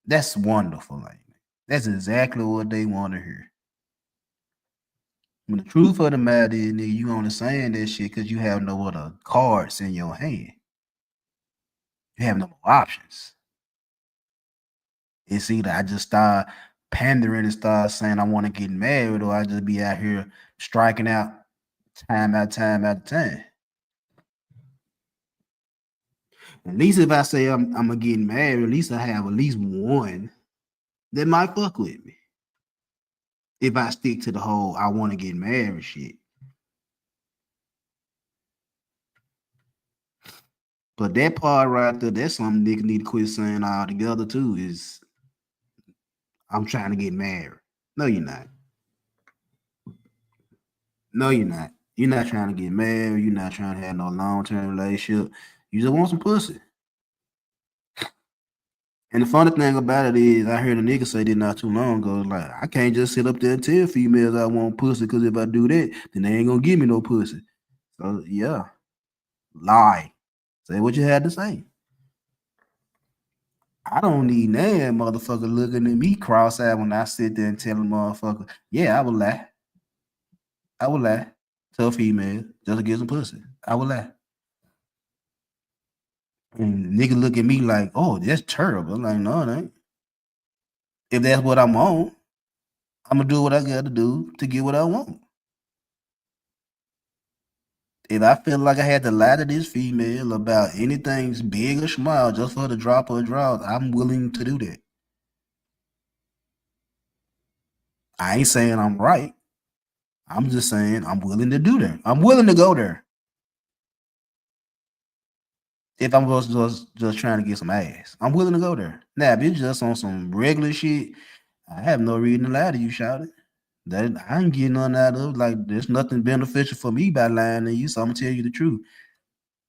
That's wonderful, like that's exactly what they want to hear. When the truth of the matter is, nigga, you only saying that shit because you have no other cards in your hand. You have no more options. It's either I just start pandering and start saying I want to get married, or I just be out here striking out time after time after time. At least if I say I'm gonna get married, at least I have at least one that might fuck with me. If I stick to the whole I want to get married shit. But that part right there, that's something niggas need to quit saying altogether too. Is I'm trying to get married. No, you're not. No, you're not. You're not trying to get married. You're not trying to have no long term relationship. You just want some pussy. And the funny thing about it is, I heard a nigga say this not too long ago. Like, I can't just sit up there and tell females I want pussy because if I do that, then they ain't gonna give me no pussy. So yeah, lie. Say what you had to say. I don't need that motherfucker looking at me cross-eyed when I sit there and tell a motherfucker, yeah, I would lie. I would lie to a female just to get some pussy. I would lie. And nigga look at me like, oh, that's terrible. I'm like, no, it ain't. If that's what I'm on, I'm gonna do what I gotta do to get what I want. If I feel like I had to lie to this female about anything big or small just for her to drop her draws, I'm willing to do that. I ain't saying I'm right. I'm just saying I'm willing to do that. I'm willing to go there. If I'm just trying to get some ass, I'm willing to go there. Now, if it's just on some regular shit, I have no reason to lie to you, shout it. That I ain't getting none out of. Like, there's nothing beneficial for me by lying to you, so I'm gonna tell you the truth.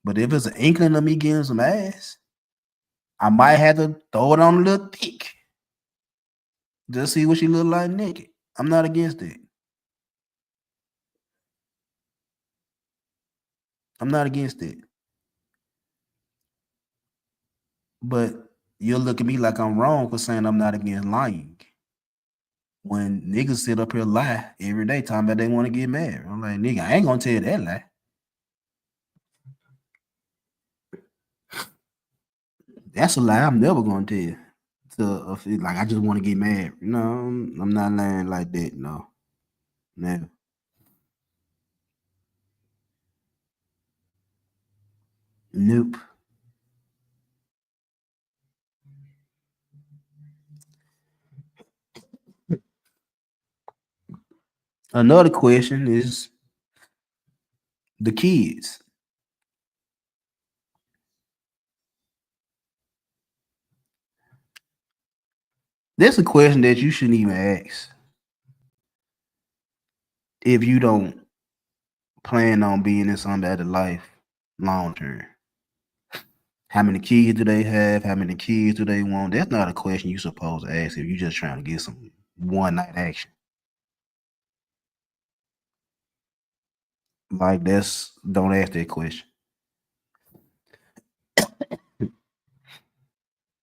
But if it's an inkling of me getting some ass, I might have to throw it on a little thick. Just see what she look like naked. I'm not against it. I'm not against it. But you'll look at me like I'm wrong for saying I'm not against lying. When niggas sit up here lie every day talking about they want to get married. I'm like, nigga, I ain't gonna tell you that lie. That's a lie I'm never gonna tell you. So like I just want to get married. No, I'm not lying like that. No. Never. Nope. Another question is the kids. That's a question that you shouldn't even ask. if you don't plan on being in somebody's life long term. How many kids do they have? How many kids do they want? That's not a question you're supposed to ask if you're just trying to get some one night action. Like don't ask that question.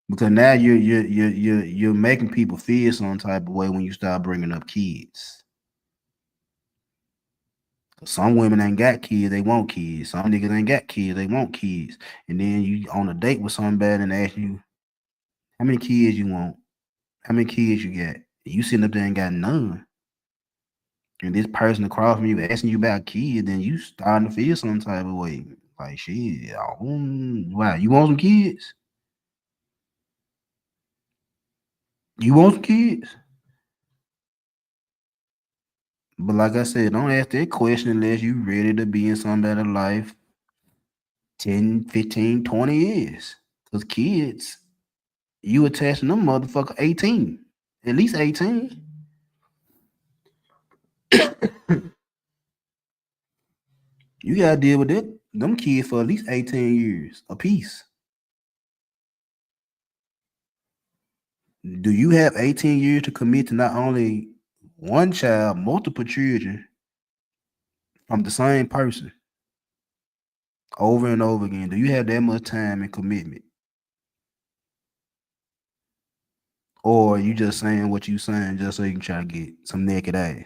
Because now you're making people feel some type of way when you start bringing up kids. Some women ain't got kids, they want kids. Some niggas ain't got kids, they want kids. And then you on a date with somebody and ask you how many kids you want, how many kids you got. You sitting up there and got none. And this person across from you asking you about kids, then you starting to feel some type of way. Like shit, wow, you want some kids? You want some kids? But like I said, don't ask that question unless you ready to be in somebody's life 10, 15, 20 years. Because kids, you attaching them motherfucker 18. At least 18. You gotta deal with them kids for at least 18 years apiece. Do you have 18 years to commit to not only one child, multiple children from the same person over and over again? Do you have that much time and commitment? Or you just saying what you saying just so you can try to get some naked ass?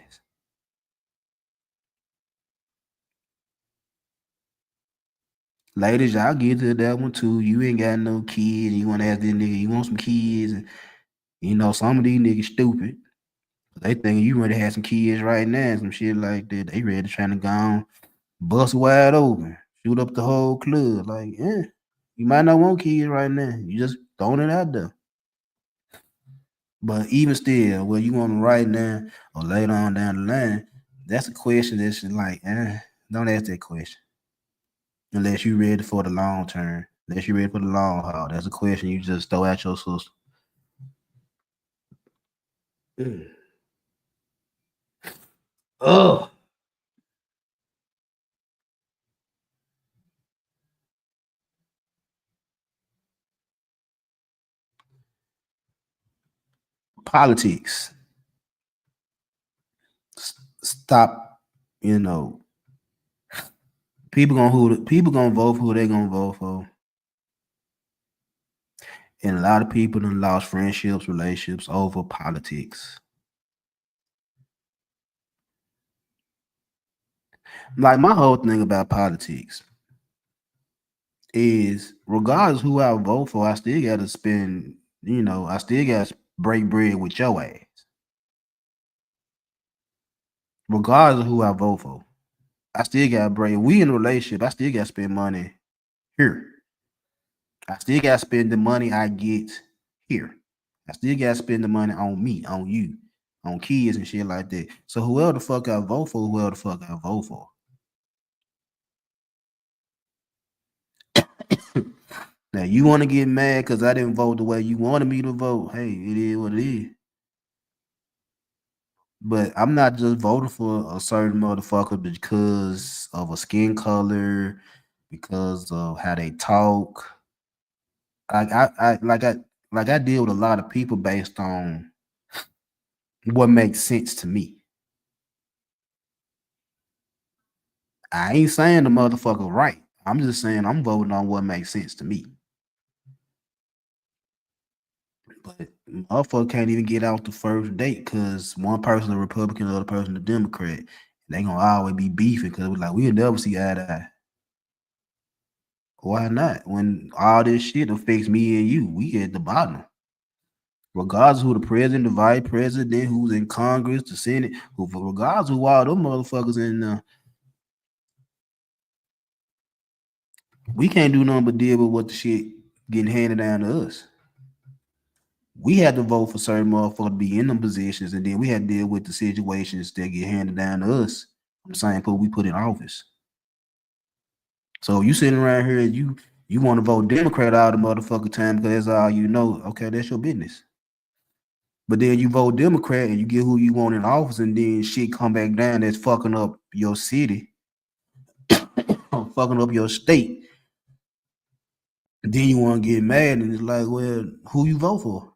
Ladies, y'all get to that one too. You ain't got no kids. You want to ask this nigga, you want some kids? And, some of these niggas stupid. They think you ready to have some kids right now, some shit like that. They ready to try to go on, bust wide open, shoot up the whole club. Like, you might not want kids right now. You just throwing it out there. But even still, whether you want them right now or later on down the line, that's a question that's like, don't ask that question. Unless you're ready for the long term. Unless you're ready for the long haul. That's a question you just throw at your sister. Oh. Politics. Stop, people gonna vote for who they gonna vote for. And a lot of people done lost friendships, relationships over politics. Like my whole thing about politics is regardless who I vote for, I still gotta spend, I still gotta break bread with your ass. Regardless of who I vote for. I still gotta break. We in a relationship, I still gotta spend money here. I still gotta spend the money I get here. I still gotta spend the money on me, on you, on kids and shit like that. So whoever the fuck I vote for, whoever the fuck I vote for. Now you want to get mad because I didn't vote the way you wanted me to vote. Hey, it is what it is. But I'm not just voting for a certain motherfucker because of a skin color, because of how they talk. I deal with a lot of people based on what makes sense to me. I ain't saying the motherfucker right. I'm just saying I'm voting on what makes sense to me. But motherfucker can't even get out the first date because one person a Republican, the other person a Democrat. They gonna always be beefing because we're like, we'll never see eye to eye. Why not? When all this shit affects me and you, we at the bottom. Regardless who the president, the vice president, who's in Congress, the Senate, regardless who all them motherfuckers in we can't do nothing but deal with what the shit getting handed down to us. We had to vote for certain motherfuckers to be in them positions, and then we had to deal with the situations that get handed down to us from the same people we put in office. So you sitting around here and you want to vote Democrat all the motherfucking time because that's all you know. Okay, that's your business. But then you vote Democrat and you get who you want in office, and then shit come back down that's fucking up your city, fucking up your state. Then you want to get mad, and it's like, well, who you vote for?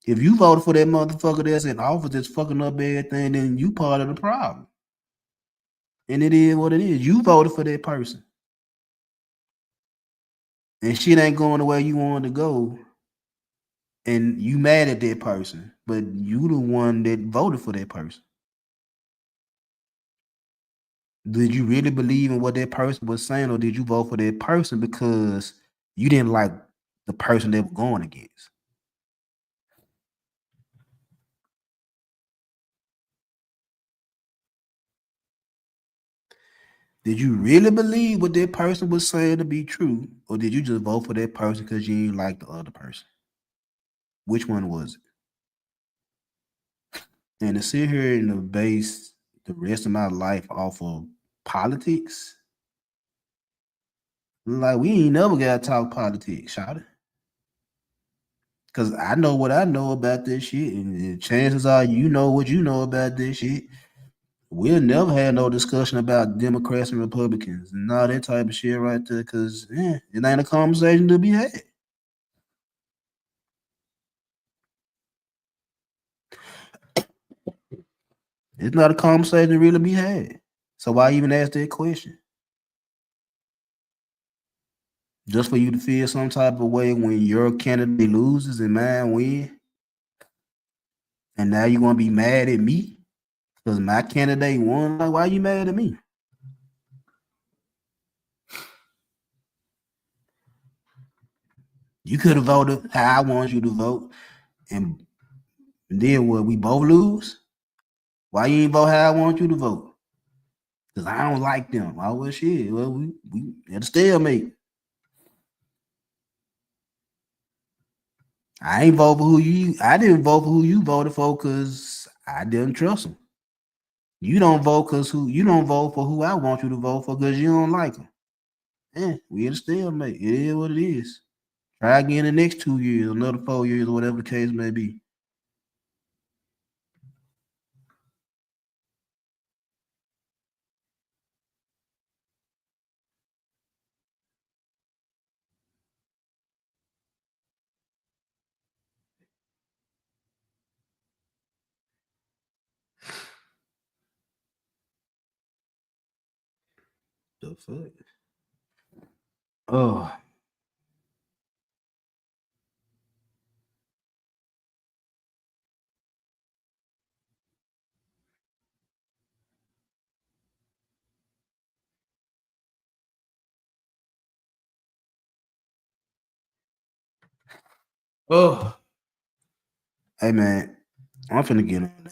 If you voted for that motherfucker that's in office that's fucking up everything, then you part of the problem. And it is what it is. You voted for that person. And shit ain't going the way you wanted to go. And you mad at that person. But you the one that voted for that person. Did you really believe in what that person was saying, or did you vote for that person because you didn't like the person they were going against? Did you really believe what that person was saying to be true, or did you just vote for that person because you didn't like the other person? Which one was it? And to sit here and to base the rest of my life off of politics, like we ain't never gotta talk politics, shout it. Cause I know what I know about this shit, and the chances are you know what you know about this shit. We'll never have no discussion about Democrats and Republicans and all that type of shit right there, cause it ain't a conversation to be had. It's not a conversation to really be had. So why even ask that question? Just for you to feel some type of way when your candidate loses and mine win? And now you're gonna be mad at me because my candidate won? Like, why you mad at me? You could have voted how I want you to vote, and then what? We both lose? Why you ain't vote how I want you to vote? Because I don't like them. Oh, well, shit. Well, we at a stalemate. I ain't vote for who you. I didn't vote for who you voted for because I didn't trust them. You don't vote you don't vote for who I want you to vote for because you don't like them. We at a stalemate. It is what it is. Try again the next 2 years, another 4 years, or whatever the case may be. The fuck? Oh. Oh. Hey man, I'm finna get on now.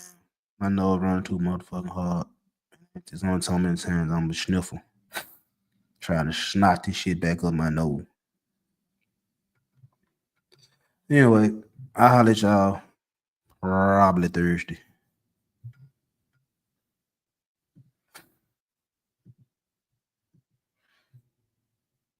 My nose running too motherfucking hard. There's only so many times I'm gonna sniffle. Trying to snot this shit back up my nose. Anyway, I'll holler at y'all probably Thursday.